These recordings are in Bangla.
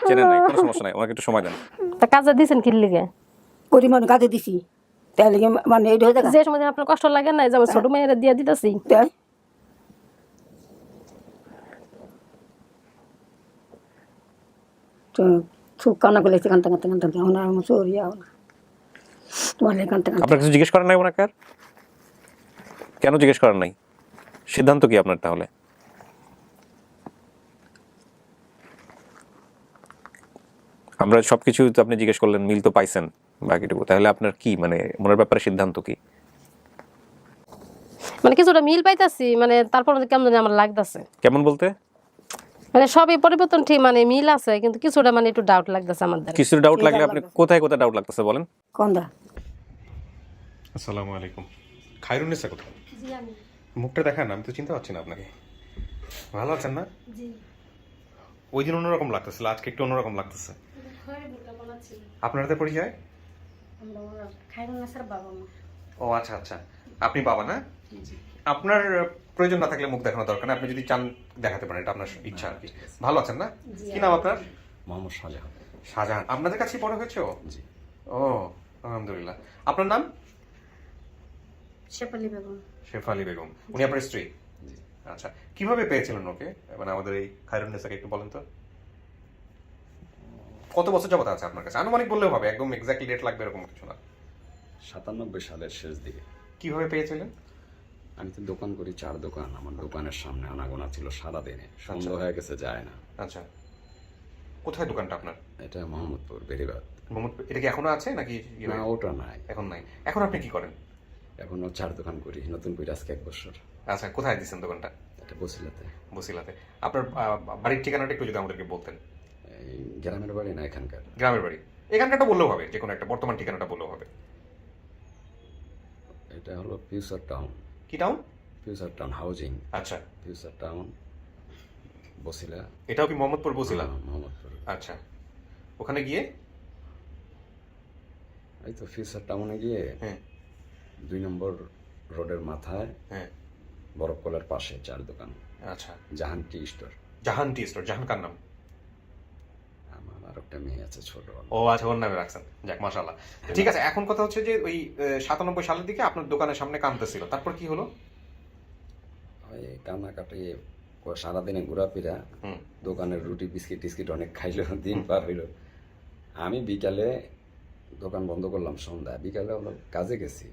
চেনেন নাই, কোনো সমস্যা নাই, ওনাকে একটু সময় দেন। তা কাজে দিয়েছেন কি লিগে? পরিমাণ কাজে দিছি তাহলে মানে এইটা হয়ে যে সময় আপনার কষ্ট লাগে না, যেমন ছোট মেয়েরা দিয়ে দিতেছি। চোখ কান্না করলে কানতে কানতে কানতে ওনার চোরিয়া তোমার কানতে কানতে। আপনার কিছু জিজ্ঞেস করেন নাই ওনাকে? আর কেন জিজ্ঞেস করেন নাই? সিদ্ধান্ত কি আপনার তাহলে? আমরা সবকিছু তো আপনি জিজ্ঞেস করলেন, মিল তো পাইছেন বাকিটুকু, তাহলে আপনার কি মানে মনের ব্যাপারে সিদ্ধান্ত কি? মানে কিছুটা মিল পাইতাছি, মানে তারপর কেমন জানি আমার লাগতেছে। কেমন বলতে? মানে সবই পরিবর্তন ঠিক, মানে মিল আছে কিন্তু কিছুটা মানে একটু ডাউট লাগতেছে আমাদের। কিছু ডাউট লাগলে আপনি কোথায় কোথায় ডাউট লাগতেছে বলেন? কোনটা? আসসালামু আলাইকুম। খায়রুন্নেসা কোথায়? জি আমি। মুখটা দেখান, আমি তো চিনতে পারছি না আপনাকে। ভালো আছেন না? জি। ওই দিন অন্যরকম লাগতেছিল, আজকে একটু অন্যরকম লাগতেছে। আপনার হাতে পরিচয়? খায়রুন্নেসার বাবা মা। ও আচ্ছা আচ্ছা, আপনি বাবা না? আপনার প্রয়োজন না থাকলে মুখ দেখানো দরকার না, আপনি যদি চান দেখাতে পারেন, এটা আপনার ইচ্ছা আর কি। ভালো আছেন না? কি নাম আপনার? মোহাম্মদ শাহজাহান। শাহজাহান। আপনাদের কাছে বড় হয়েছে ও? জি। ও আলহামদুলিল্লাহ। আপনার নাম? শেফালি বেগম। শেফালি বেগম। উনি আপনার স্ত্রী? আচ্ছা, কিভাবে পেয়েছিলেন ওকে, মানে আমাদের এই খায়রুন্নেসাকে একটু বলেন তো। কত বছর যাবত আছে আপনার কাছে? আনুমানিক বললেও হবে, একদম এক্স্যাক্টলি ডেট লাগবে এরকম কিছু না। 97 সালের শেষ দিকে। কিভাবে পেয়েছিলেন? আমি তো দোকান করি, 4 দোকান। আমার দোকানের সামনে আনাগোনা ছিল সারাদিনে, সন্ধ্যা হয়ে গেছে যায় না। আচ্ছা, কোথায় দোকানটা আপনার? এটা মোহাম্মদপুর বেরিবাদ। মোহাম্মদপুর। এটা কি এখনো আছে নাকি? না, ওটা নাই, এখন নাই। এখন আপনি কি করেন? এখনো 4 দোকান করি, নতুন করে আজকে 1 বছর। আচ্ছা, কোথায় দিচ্ছেন দোকানটা? এটা বসিলাতে। বসিলাতে। আপনার বাড়ির ঠিকানাটা একটু যদি আমাদেরকে বলতেন। এই গ্রামের বাড়ি না এখানকার? গ্রামের বাড়ি। এখানকারটা বললেও হবে, যে কোনো একটা বর্তমান ঠিকানাটা বললেও হবে। এটা হলো ফিউচার টাউন। কি টাউন? Future town housing. আচ্ছা, ফিউচার টাউন বসিলা। এটাও কি মোহাম্মদপুর বসিলা? মোহাম্মদপুর। আচ্ছা, ওখানে গিয়ে এই তো ফিউচার টাউনে গিয়ে হ্যাঁ 2 নম্বর রোডের মাথায় হ্যাঁ। বরফকলার পাশে 4 দোকান। আচ্ছা, জাহান টি স্টোর। জাহান টি স্টোর। জাহান কার নাম? আমার আর একটা মেয়ে আছে ছোট। ও আচ্ছা, ওর নামে রাখছেন। যাক, মাশাআল্লাহ। ঠিক আছে, এখন কথা হচ্ছে যে ওই 97 সালের দিকে আপনার দোকানের সামনে কাঁদতেছিল, তারপর কি হলো? ওই কান্নাকাটি সারাদিনে ঘোরাফেরা, দোকানের রুটি বিস্কিট টিস্কিট অনেক খাইলো, দিন পার হইলো। আমি বিকালে দোকান বন্ধ করলাম সন্ধ্যা, বিকালে হলো কাজে গেছি।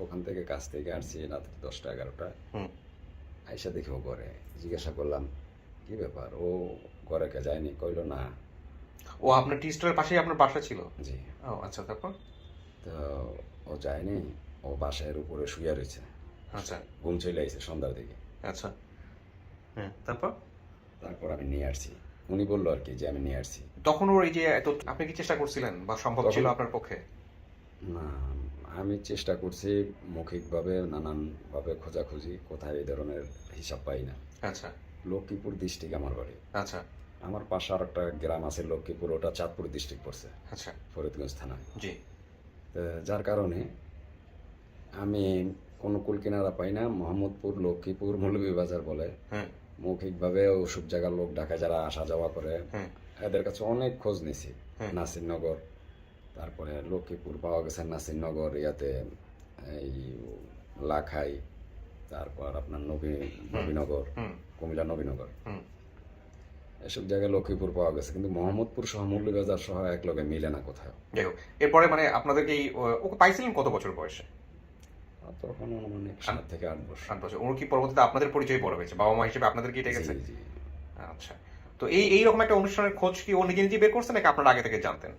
ওখান থেকে কাজ থেকে আসছি রাত 10টা 11টা। আইসা দেখে ও ঘরে, জিজ্ঞাসা করলাম কি ব্যাপার, ও ঘরে কে যায়নি? কইলো না। ও আপনার টি স্টোরের পাশেই আপনার বাসা ছিল? জি। ও আচ্ছা, তারপর? তো ও যায়নি, ও বাসার উপরে শুয়ে রয়েছে। আচ্ছা, ঘুম চলে আইছে সন্ধ্যার দিকে। আচ্ছা, হ্যাঁ, তারপর? তারপর আমি নিয়ে আসছি, উনি বললো আর কি যে আমি নিয়ে আসছি। তখন ওর এই যে এত, আপনি কি চেষ্টা করছিলেন বা সম্ভব ছিল আপনার পক্ষে? না, আমি চেষ্টা করছি মৌখিকভাবে, নানানভাবে খোঁজাখুঁজি, কোথায় এই ধরনের হিসাব পাই না। আচ্ছা, লক্ষ্মীপুর ডিস্ট্রিক্ট আমার বাড়ি। আচ্ছা, আমার পাশে আর একটা গ্রাম আছে লক্ষ্মীপুর, ওটা চাঁদপুর ডিস্ট্রিক্ট পড়ছে। আচ্ছা, ফরিদগঞ্জ থানায়। জি। যার কারণে আমি কোনো কুল কিনারা পাই না। মোহাম্মদপুর, লক্ষ্মীপুর, মৌলভীবাজার বলে মৌখিকভাবে ওসব জায়গার লোক ঢাকা যারা আসা যাওয়া করে, এদের কাছে অনেক খোঁজ নিছি। নাসিরনগর, তারপরে লক্ষ্মীপুর পাওয়া গেছে, নাসিরনগর, ইয়াতে এই লাখাই, তারপর আপনার নবীনগর, কুমিল্লা নবীনগর, এসব জায়গায় লক্ষ্মীপুর পাওয়া গেছে, কিন্তু মোহাম্মদপুর সহ মৌলভীবাজার সহ এক লগে মিলে না কোথাও। যাই হোক, এরপরে মানে আপনাদেরকে ওকে পাইছিলেন কত বছর বয়সে? তখন অনুমানিক 7 থেকে 8 বছর। 8 বছর। ওর কি পরবর্তীতে আপনাদের পরিচয় বড় হয়েছে, বাবা মা হিসেবে আপনাদেরকে এটা গেছে? জি। আচ্ছা, তো এইরকম একটা অনুষ্ঠানের খোঁজ কি ও নিজে নিজে বের করছে নাকি আপনারা আগে থেকে জানতেন?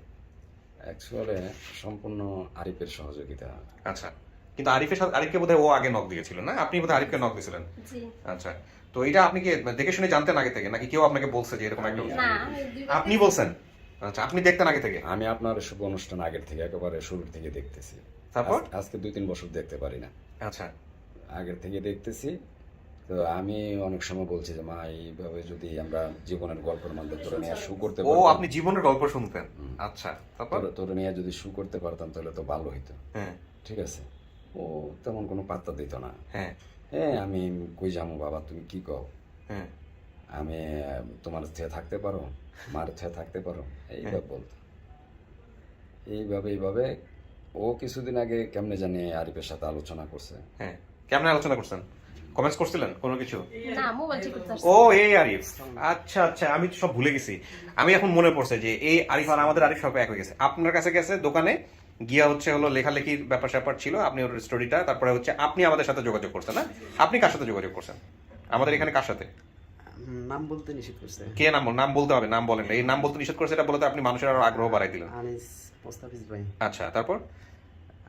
অ্যাকচুয়ালি সম্পূর্ণ আরিফের সহযোগিতা। আচ্ছা, কিন্তু আরিফকে বোধহয় ও আগে নক দিয়েছিল না? আপনি বোধহয় আরিফকে নক দিয়েছিলেন? জি। আচ্ছা, তো এটা আপনি কি দেখে শুনে জানতেন আগে থেকে নাকি কেউ আপনাকে বলছে যে এরকম একটা? আপনি বলছেন? আচ্ছা, আপনি দেখতেন আগে থেকে? আমি আপনার শুভ অনুষ্ঠান আগের থেকে একেবারে শুরুর থেকে দেখতেছি। তারপর আজকে 2-3 বছর দেখতে পারি না। আচ্ছা, আগের থেকে দেখতেছি। তো আমি অনেক সময় বলছি যে মা, এইভাবে যদি আমরা জীবনের গল্পের মধ্যে তোরে নিয়ে শু করতে ও পারতাম। আপনি জীবনের গল্প শুনতেন? আচ্ছা, তারপর? তোরে নিয়ে যদি শু করতে পারতাম তাহলে তো ভালো হইতো। হ্যাঁ, ঠিক আছে। ও তেমন কোনো পাত্তা দিত না। হ্যাঁ আমি কই যাবো বাবা, তুমি কি কও, হ্যাঁ আমি তোমার থেকে থাকতে পারো, মার থেকে থাকতে পারো, এইভাবে বলতো। এইভাবে ও কিছুদিন আগে কেমনে জানি আরিফের সাথে আলোচনা করছে। হ্যাঁ কেমন আলোচনা করছেন? কমেন্টস করছিলেন কোনো কিছু? না, মোবাইল ঠিক করতে ও এই আরিফ, আচ্ছা আচ্ছা, আমি তো সব ভুলে গেছি। আমি এখন মনে পড়ছে যে এই আরিফ আর আমাদের আরিফ সব এক হয়ে গেছে। আপনার কাছে গেছে দোকানে গিয়া হলো লেখালেখির ব্যাপার স্যাপার ছিল, আপনি ওর স্টোরিটা, তারপরে আপনি আমাদের সাথে যোগাযোগ করছেন না? আপনি কার সাথে যোগাযোগ করছেন আমাদের এখানে, কার সাথে? নাম বলতে নিষেধ করছে। কে নাম বলতে হবে, নাম বলেন। এই নাম বলতে নিষেধ করছে, এটা বলতে আপনি মানুষের আরো আগ্রহ বাড়াই দিলেন। আনিস মোস্তাফিজ ভাই। আচ্ছা, তারপর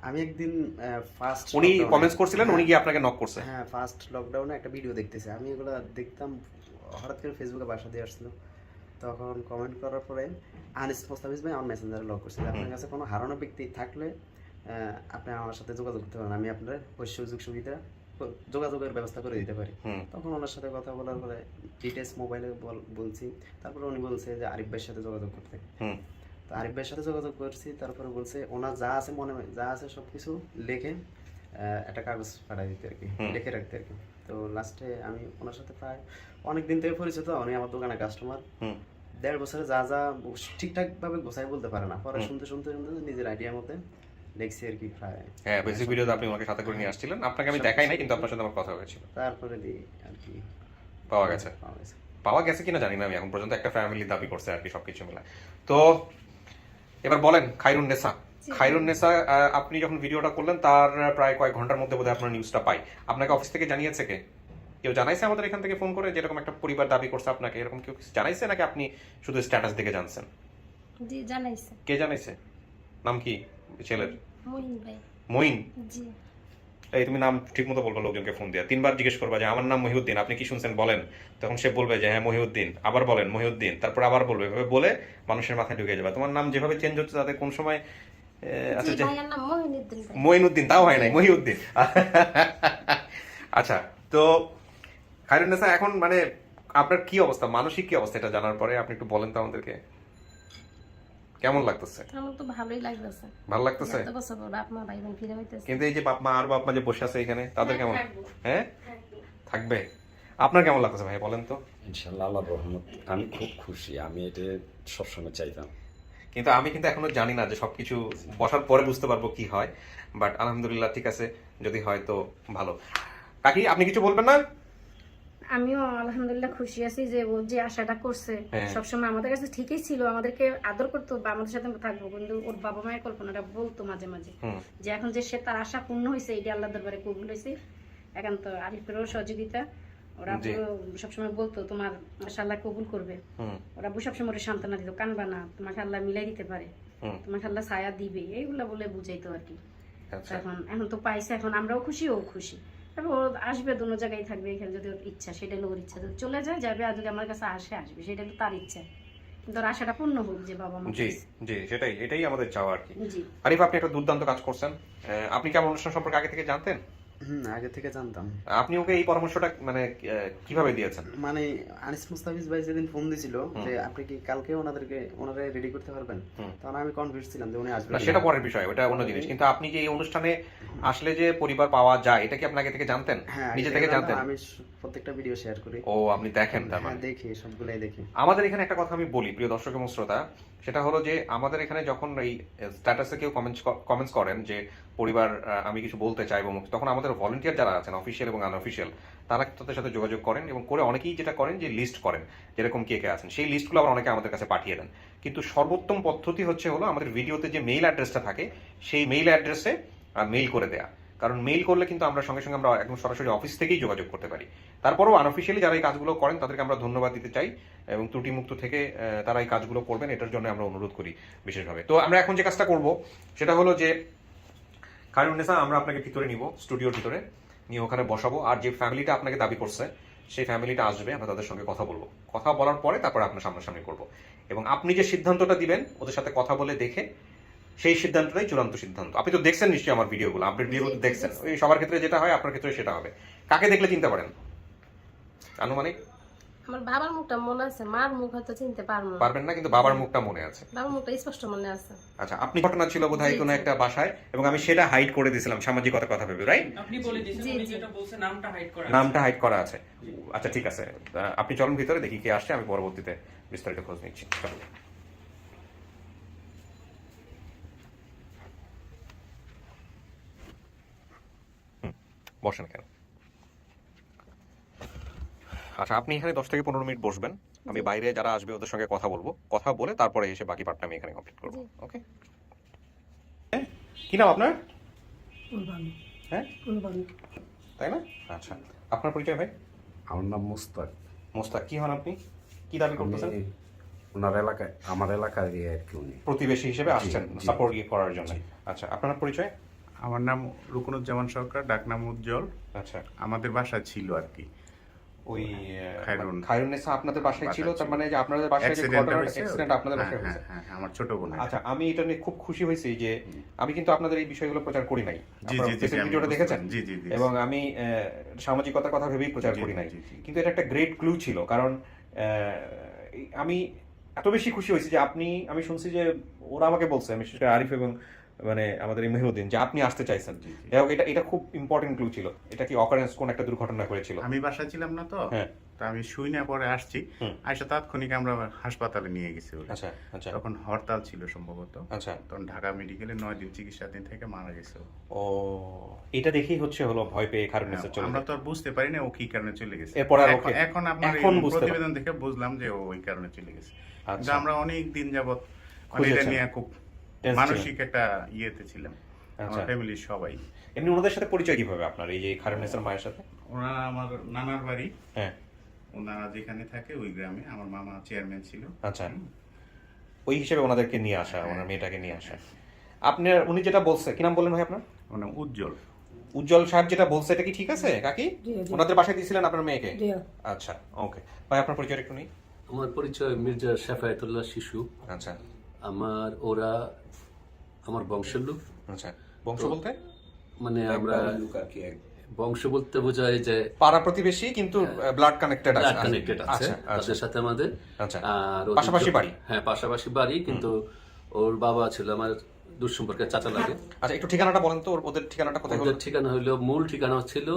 আমি একদিন ফার্স্ট উনি কমেন্টস করছিলেন, উনি গিয়ে আপনাকে নক করছে? হ্যাঁ, ফার্স্ট লকডাউনে একটা ভিডিও দেখতেছে, আমি এগুলো দেখতাম, হঠাৎ করে ফেসবুকে বাসা দিয়ে আসছিল, তখন কমেন্ট করার পরে আনিস মোস্তাফিজ ভাই আমার মেসেঞ্জারে লক করছিল। আপনার কাছে কোনো হারানো ব্যক্তি থাকলে আপনি আমার সাথে যোগাযোগ করতে পারেন, আমি আপনার সুযোগ সুবিধা যোগাযোগের ব্যবস্থা করে দিতে পারি। তখন ওনার সাথে কথা বলার পরে ডিটেলস মোবাইলে বলছি, তারপরে উনি বলছে যে আরিফ ভাইয়ের সাথে যোগাযোগ করতে। তো আরিফ ভাইয়ের সাথে যোগাযোগ করছি, তারপরে বলছে ওনার যা আছে মনে যা আছে সব কিছু লিখে একটা কাগজ পাঠিয়ে দিতে আর কি, লিখে রাখতে আর কি। তো লাস্টে আমি ওনার সাথে প্রায় অনেক দিন থেকে পরিচিত, উনি আমার দোকানের কাস্টমার। 1.5 বছরে যা ঠিকঠাক ভাবে গোছাই বলতে পারে না, পরে শুনতে নিজের আইডিয়ার মধ্যে দেখছি আর কি। প্রায় হ্যাঁ, বেসিক ভিডিওতে আপনি ওনাকে সাথে করে নিয়ে আসছিলেন, আপনাকে আমি দেখাই নাই, কিন্তু আপনার সাথে আমার কথা হয়েছিল। তারপরে দিই আর কি পাওয়া গেছে কিনা জানি না, আমি এখন পর্যন্ত একটা ফ্যামিলি দাবি করছে আর কি, সবকিছু মিলে। তো এবার বলেন খায়রুন্নেসা, আপনি যখন ভিডিওটা করলেন তার প্রায় কয়েক ঘন্টার মধ্যে বোধহয় আপনার নিউজটা পাই। আপনাকে অফিস থেকে জানিয়েছে কে? কেউ জানাইছে আমাদের এখান থেকে ফোন করে যেরকম একটা পরিবার দাবি করছে আপনাকে, এরকম কেউ জানাইছে নাকি আপনি শুধু স্ট্যাটাস দেখে জানছেন? জি জানাইছে। কে জানাইছে? নাম কি ছেলের? মহিন ভাই। মহিন? জি। এই তুমি নাম ঠিক মতো বলবো লোকজনকে ফোন দিয়া, 3 বার জিজ্ঞেস করবা যে আমার নাম মহিউদ্দিন, আপনি কি শুনছেন বলেন, তখন সে বলবে যে হ্যাঁ মহিউদ্দিন, আবার বলেন মহিউদ্দিন, তারপর আবার বলবে, এভাবে বলে মানুষের মাথায় ঢুকে যাবে। তোমার নাম যেভাবে চেঞ্জ হচ্ছে তাতে কোন সময় আচ্ছা জি ভাইয়ের নাম মহিনুদ্দিন ভাই। মঈনুদ্দিন, তাও হয় নাই, মহিউদ্দিন। আচ্ছা, তো খায়রুন্নেসা এখন মানে আপনার কি অবস্থা, মানসিক কি অবস্থা, এটা জানার পরে আপনি একটু বলেন তো আমাদেরকে, কেমন লাগতেছে? আমার তো ভালোই লাগতেছে। ভালো লাগতেছে? এত বছর পর বাপ মা ভাই বোন ফিরে হইতেছে। কিন্তু এই যে বাপ মা যে বসে আছে এখানে, তাদের কেমন? হ্যাঁ থাকবে। আপনার কেমন লাগতেছে ভাই বলেন তো? ইনশাল্লাহ আল্লাহর রহমত আমি খুব খুশি, আমি এটা সবসময় চাইতাম। কিন্তু আমি এখনো জানি না যে সবকিছু বসার পরে বুঝতে পারবো কি হয়, বাট আলহামদুলিল্লাহ ঠিক আছে, যদি হয় তো ভালো। কাকি আপনি কিছু বলবেন না? আমিও আলহামদুলিল্লাহ খুশি আছি যে ও যে আশাটা করছে সবসময় আমাদের কাছে ঠিকই ছিল, আমাদেরকে আদর করতো বা আমাদের সাথে থাকবো, কিন্তু ওর বাবা মায়ের কল্পনাটা বলতো মাঝে মাঝে যে এখন যে সে তার আশা পূর্ণ হয়েছে, এটা আল্লাহ দরবারে কবুল হয়েছে। এখন তো আরিফেরও সহযোগিতা, ওরা সবসময় বলতো তোমার আশা আল্লাহ কবুল করবে, ওরা সবসময় ওরা সান্ত্বনা দিত, কানবা না, তোমাকে আল্লাহ মিলাই দিতে পারে, তোমাকে আল্লাহ ছায়া দিবে, এইগুলা বলে বুঝাইতো আর কি। এখন তো পাইছে, এখন আমরাও খুশি, ও খুশি। ও আসবে, দোনো জায়গায় থাকবে, এখানে যদি ওর ইচ্ছা, সেটা হলো ওর ইচ্ছা, যদি চলে যায় যাবে, আর যদি আমার কাছে আসবে, সেটা হলো তার ইচ্ছা, কিন্তু ওর আশাটা পূর্ণ হোক যে বাবা মা। জি জি, এটাই আমাদের চাওয়া আর কি। জি আরিফ, আপনি একটা দুর্দান্ত কাজ করছেন। আপনি কি আমার অনুষ্ঠান সম্পর্কে আগে থেকে জানতেন? আগে থেকে জানতাম। আপনি ওকে এই পরামর্শটা মানে কিভাবে দিয়েছেন? মানে আনিস মুস্তাফিজ ভাই যেদিন ফোন দিছিল যে আপনি কি কালকে ওনারা রেডি করতে পারবেন, তখন আমি কনফিউজ ছিলাম যে উনি আসবেন না, সেটা পরের বিষয়, ওটা অন্য জিনিস। কিন্তু আপনি যে এই অনুষ্ঠানে আসলে যে পরিবার পাওয়া যায়, এটা কি আপনি আগে থেকে জানতেন? নিজে থেকে জানতেন? আমি প্রত্যেকটা ভিডিও শেয়ার করি। ও আপনি দেখেন? তার মানে দেখি, সবগুলাই দেখি। আমাদের এখানে একটা কথা আমি বলি প্রিয় দর্শক এবং শ্রোতা, সেটা হলো যে আমাদের এখানে যখন এই স্ট্যাটাসে কেউ কমেন্টস করেন যে পরিবার আমি কিছু বলতে চাইবো, তখন আমাদের ভলান্টিয়ার যারা আছেন অফিসিয়াল এবং আনঅফিসিয়াল, তারা তাদের সাথে যোগাযোগ করেন এবং করে অনেকেই যেটা করেন যে লিস্ট করেন যেরকম কে কে আছেন, সেই লিস্টগুলো আবার অনেকে আমাদের কাছে পাঠিয়ে দেন। কিন্তু সর্বোত্তম পদ্ধতি হলো আমাদের ভিডিওতে যে মেইল অ্যাড্রেসটা থাকে সেই মেইল অ্যাড্রেসে মেইল করে দেয়া, কারণ মেইল করলে কিন্তু আমরা সঙ্গে সঙ্গে আমরা একদম সরাসরি অফিস থেকেই যোগাযোগ করতে পারি। তারপরেও আনঅফিসিয়ালি যারা এই কাজগুলো করেন তাদেরকে আমরা ধন্যবাদ দিতে চাই এবং ত্রুটিমুক্ত থেকে তারা এই কাজগুলো করবেন, এটার জন্য আমরা অনুরোধ করি বিশেষভাবে। তো আমরা এখন যে কাজটা করব সেটা হলো যে খায়রুন্নেসা, আমরা আপনাকে ভিতরে নিব, স্টুডিওর ভিতরে নিয়ে ওখানে বসাবো, আর যে ফ্যামিলিটা আপনাকে দাবি করছে সেই ফ্যামিলিটা আসবে, আমরা তাদের সঙ্গে কথা বলবো, কথা বলার পরে তারপরে আপনার সামনাসামনি করব, এবং আপনি যে সিদ্ধান্তটা দিবেন ওদের সাথে কথা বলে দেখে সেই সিদ্ধান্তটাই চূড়ান্ত সিদ্ধান্ত। আপনি তো দেখছেন নিশ্চয়ই আমার ভিডিওগুলো, আপডেট ভিডিওগুলো দেখছেন, ওই সবার ক্ষেত্রে যেটা হয় আপনার ক্ষেত্রে সেটা হবে। কাকে দেখলে চিনতে পারেন আনুমানিক? আমার বাবার মুখটা মনে আছে, মার মুখ হয়তো চিনতে পারবো না। পারবেন না, কিন্তু বাবার মুখটা মনে আছে। বাবার মুখটা স্পষ্ট মনে আছে। আচ্ছা, আপনি ঘটনা ছিল বোধহয় কোনো একটা বাসায়, এবং আমি সেটা হাইড করে দিয়েছিলাম সামাজিকতার কথা ভেবে, রাইট? আপনি বলে দিয়েছেন, উনি যেটা বলছেন নামটা হাইড করা নামটা হাইড করা আছে। আচ্ছা ঠিক আছে, আপনি চলুন ভিতরে, দেখি কে আসছে, আমি পরবর্তীতে বিস্তারিত খোঁজ নিচ্ছি। চলুন। বসেন এখানে। আচ্ছা, আপনি এখানে 10 থেকে 15 মিনিট বসবেন, আমি বাইরে যারা আসবে ওদের সঙ্গে কথা বলবো, কথা বলে তারপরে এসে বাকি পার্টটা আমি এখানে কমপ্লিট করবো। ওকে, কি নাম আপনার? হ্যাঁ, তাই না? আচ্ছা, আপনার পরিচয় ভাই? আমার নাম মুস্তাক। মোস্তাক, কি হন আপনি? কি দাবি করতেছেন? আমি ওনার এলাকায়, আমার এলাকার আর কি উনি প্রতিবেশী হিসেবে জি, আসছেন জি। সাপোর্ট করার জন্য। আচ্ছা, আপনার পরিচয়? আমার নাম রুকনুজ্জামান সরকার, ডাকনাম উজ্জ্বল। আচ্ছা, আমাদের বাসা ছিল আর কি ওই খায়রুন। খায়রুন্নেসা আপনাদের বাসায় ছিল, বাসায় তার ছিল। মানে যে আপনাদের বাসায় যে অ্যাক্সিডেন্ট অ্যাক্সিডেন্ট আপনাদের বাসায় হয়েছে। হ্যাঁ, আমার ছোট বোন। আচ্ছা, আমি এটা নিয়ে খুব খুশি হয়েছি যে আমি কিন্তু আপনাদের এই বিষয়গুলো প্রচার করি নাই। জি, আপনারা জি, জি, ফেসবুক আমি ভিডিওটা বুঝতে দেখেছেন? পারছি। জি, জি, জি। এবং আমি সামাজিকতার কথা ভেবেই প্রচার জি, করি নাই, জি, জি। কিন্তু এটা একটা গ্রেট ক্লু ছিল। কারণ আমি এত বেশি খুশি হয়েছি যে আমি শুনছি যে ওরা আমাকে বলছে, আমি সেটা আরিফ এবং মানে আমাদের এই মেহরুদ্দিন, যে আপনি আসতে চাইছেন। যাই হোক, এটা খুব ইম্পর্টেন্ট ক্লু ছিল। এটা কি অকারেন্স, কোন একটা দুর্ঘটনা করেছিল? আমি বাসায় ছিলাম না তো, হ্যাঁ। তো আমি শুই না, পরে আসছি, আইসা তাৎক্ষণিক আমরা হাসপাতালে নিয়ে গেছি ওরে। আচ্ছা আচ্ছা তখন হরতাল ছিল সম্ভবত। আচ্ছা। তখন ঢাকা মেডিকেলে 9 দিন চিকিৎসাধীন থেকে মারা গেছে ও। ও, এটা দেখেই হলো ভয় পেয়ে খারুন্নেসা চলে আমরা যায়। তো আর বুঝতে পারি না ও কি কারণে চলে গেছে। এরপর আর এখন- ওকে- এখন আপনার এখন এই বুঝতে প্রতিবেদন দেখে বুঝলাম যে ও ওই কারণে চলে গেছে। কিন্তু আচ্ছা, আমরা অনেক দিন যাবত খুঁজেছেন। এটা নিয়ে খুব Tense মানসিক একটা ইয়েতে ছিলাম, আচ্ছা। আমার ফ্যামিলির সবাই। এমনি ওনাদের সাথে পরিচয় কিভাবে আপনার, এই যে খারুন্নেসার মায়ের সাথে? ওনারা আমার নানার বাড়ি, হ্যাঁ। ওনারা যেখানে থাকে ওই গ্রামে আমার মামা চেয়ারম্যান ছিল। আচ্ছা, ওই হিসেবে ওনাদেরকে নিয়ে আসা, ওনার মেয়েটাকে নিয়ে আসা। আপনার উনি যেটা বলছে, কি নাম বললেন ভাই আপনার? ওর নাম উজ্জ্বল। উজ্জ্বল সাহেব যেটা বলছে এটা কি ঠিক আছে কাকি? জি, জি। ওনাদের বাসায় দিয়েছিলেন আপনার মেয়েকে? জি। আচ্ছা, ওকে ভাই, আপনার পরিচয় একটু নেই। আমার পরিচয় মির্জা শেফায়েতুল্লাহ শিশু। আচ্ছা ওরা আমার বংশের লোক। আচ্ছা, বংশ বলতে মানে আমরা লোক আর কি বংশ বলতে বোঝায় যে পাড়া প্রতিবেশী, কিন্তু ব্লাড কানেক্টেড আছে। ব্লাড কানেক্টেড আছে আচ্ছা আচ্ছা তাদের সাথে আমাদের। আচ্ছা, আর ওদের পাশাপাশি বাড়ি? হ্যাঁ, পাশাপাশি বাড়ি, কিন্তু ওর বাবা ছিল আমার দুঃসম্পর্কের চাচা লাগে। আচ্ছা, একটু ঠিকানাটা বলেন তো, ওদের ঠিকানাটা কোথায় হলো? ওদের ঠিকানা হইলো, মূল ঠিকানা ছিল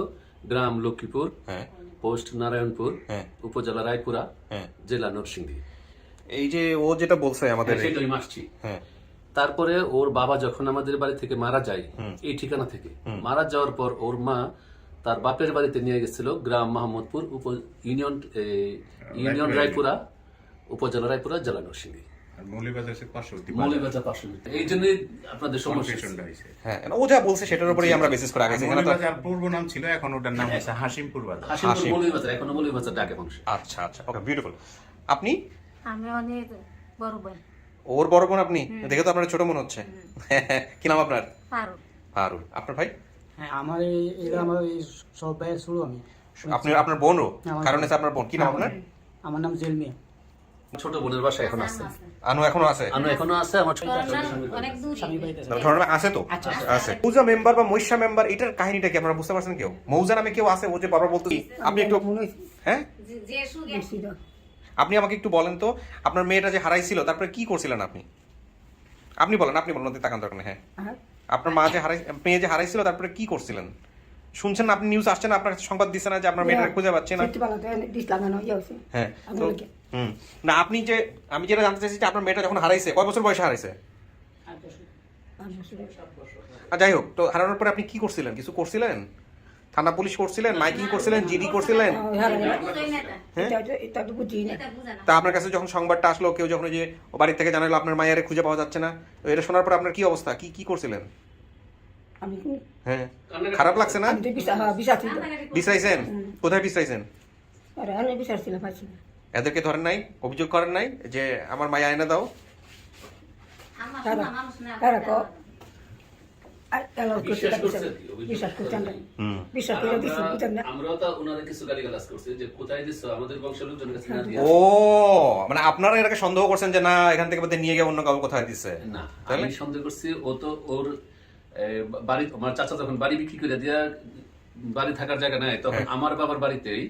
গ্রাম লক্ষ্মীপুর, হ্যাঁ পোস্ট নারায়ণপুর, হ্যাঁ উপজেলা রায়পুরা, হ্যাঁ। জেলা নরসিংদী। এই যে ও যেটা বলছে আমাদের, সেটাই মাসছি। হ্যাঁ তারপরে ওর বাবা যখন আমাদের বাড়ি থেকে মারা যায়, এই ঠিকানা থেকে মারা যাওয়ার পর ওর মা তার বাপের বাড়িতে নিয়ে গেছিল, গ্রাম মোহাম্মদপুর, ইউনিয়ন রায়পুরা, উপজেলা রায়পুরা, জেলা নরসিংদী। আর মৌলিবাজারের পার্শ্ববর্তী মৌলিবাজার পাশে। এই জন্যই আপনাদের সমস্যা কনফিউশনটা হয়েছে। হ্যাঁ, ও যা বলছে সেটার উপরেই আমরা বেসিস করে আগাইছি। এখানে তো মৌলিবাজার পূর্ব নাম ছিল, এখন ওটার নাম হচ্ছে হাসিমপুর বাজার। হাসিমপুর মৌলিবাজার, এখনো মৌলিবাজার ডাকে মানুষ। আচ্ছা আচ্ছা, ওকে, বিউটিফুল। আপনি? আমি অনেক বড় বোন ওর বড় বোন আপনি? দেখে তো আপনার ছোট মনে হচ্ছে। কি নাম আপনার? পারো। হারুন। আপনার ভাই? হ্যাঁ, আমার আমার সব ভাইয়ের শুরু আমি। আপনার বোনও? আমার কারণ আছে আপনার বোন, কি নাম আপনার? আমার নাম জেলমিয়া। ছোট বোনের বাসা এখন আছে, আনু এখনো আছে? এখনো আছে। আমার ছোট অনেক দূর। স্বামী বাড়িতে আছে। ধরুন আছে তো আছে। মৌজা মেম্বার বা মৈশা মেম্বার, এটার কাহিনীটা কি আপনারা বুঝতে পারছেন? কেউ মৌজা নামে কেউ আছে? ও যে বারবার বলতো, আপনি একটু, হ্যাঁ, যে সুগে আপনি আমাকে একটু বলেন তো, আপনার মেয়েটা যে হারাইছিল তারপরে কি করছিলেন আপনি? আপনি বলেন ওদের তাকান দরকার নেই। হ্যাঁ, আপনার মেয়ে যে হারাইছিল তারপরে কি করছিলেন? শুনছেন না আপনি? নিউজ আসছে না, আপনার কাছে সংবাদ দিচ্ছে না যে আপনার মেয়েটা খুঁজে পাচ্ছে না? হ্যাঁ তো না, আমি যেটা জানতে চাইছি যে আপনার মেয়েটা যখন হারাইছে, কয় বছর বয়সে হারাইছে? যাই হোক, তো হারানোর পরে আপনি কি করছিলেন? কিছু করছিলেন? থানা পুলিশ করছিলেন, মাইকিং করছিলেন, জিডি করছিলেন? তা আপনার কাছে যখন সংবাদটা আসলো, কেউ যখন যে বাড়ি থেকে জানালো আপনার মায়ের খুঁজে পাওয়া যাচ্ছে না, তো এটা শোনার পর আপনার কি অবস্থা? কি করছিলেন? হ্যাঁ, খারাপ লাগছে না? বিশ্রাইছেন? কোথায় বিশ্রাইছেন? এদেরকে ধরেন নাই? অভিযোগ করেন নাই যে আমার মায়া এনে দাও? আমরাও তো ওনারা কিছু গালিগালাজ করছি যে কোথায় দিছো, আমাদের বংশের লোকজনের কাছে না দিয়ে। ও, মানে আপনারা এটাকে সন্দেহ করছেন যে না, এখান থেকে বোধহয় নিয়ে গিয়ে অন্য কাউকে কোথায় দিচ্ছে? না, তাহলে আমি সন্দেহ করছি ও তো ওর বাড়ি, আমার চাচা যখন বাড়ি বিক্রি করে দিয়া বাড়ি থাকার জায়গা নাই, তখন আমার বাবার বাড়িতেই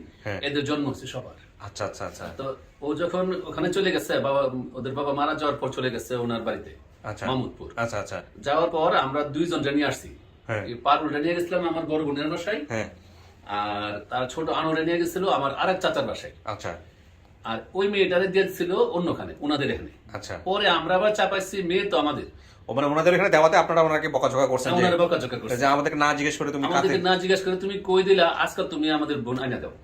এদের জন্ম হচ্ছে সবার। আচ্ছা আচ্ছা আচ্ছা তো ও যখন ওখানে চলে গেছে, বাবা ওদের বাবা মারা যাওয়ার পর চলে গেছে ওনার বাড়িতে আচ্ছা মাহমুদপুর। আচ্ছা আচ্ছা যাওয়ার পর আমরা দুইজনটা নিয়ে আসছি। হ্যাঁ। এই পারুলটা নিয়ে গেছিলাম আমার বড় বোনের বাসায়, হ্যাঁ আর তার ছোট আনোরে নিয়ে গেছিল আমার আরেক চাচার বাসায়, আচ্ছা আর ওই মেয়েটারে দিয়েছিল অন্যখানে ওনাদের এখানে। আচ্ছা পরে আমরা আবার চাপাইছি মেয়ে তো আমাদের, ও মানে ওনাদের এখানে দেওয়াতে আপনারা ওনাকে বকাঝকা করছেন যে ওনারা বকাঝকা করছে যে আমাদেরকে না জিজ্ঞেস করে তুমি কাতে আমাদেরকে না জিজ্ঞাসা করে তুমি কই দিলা, আজকাল তুমি আমাদের বোন আইনা দাও।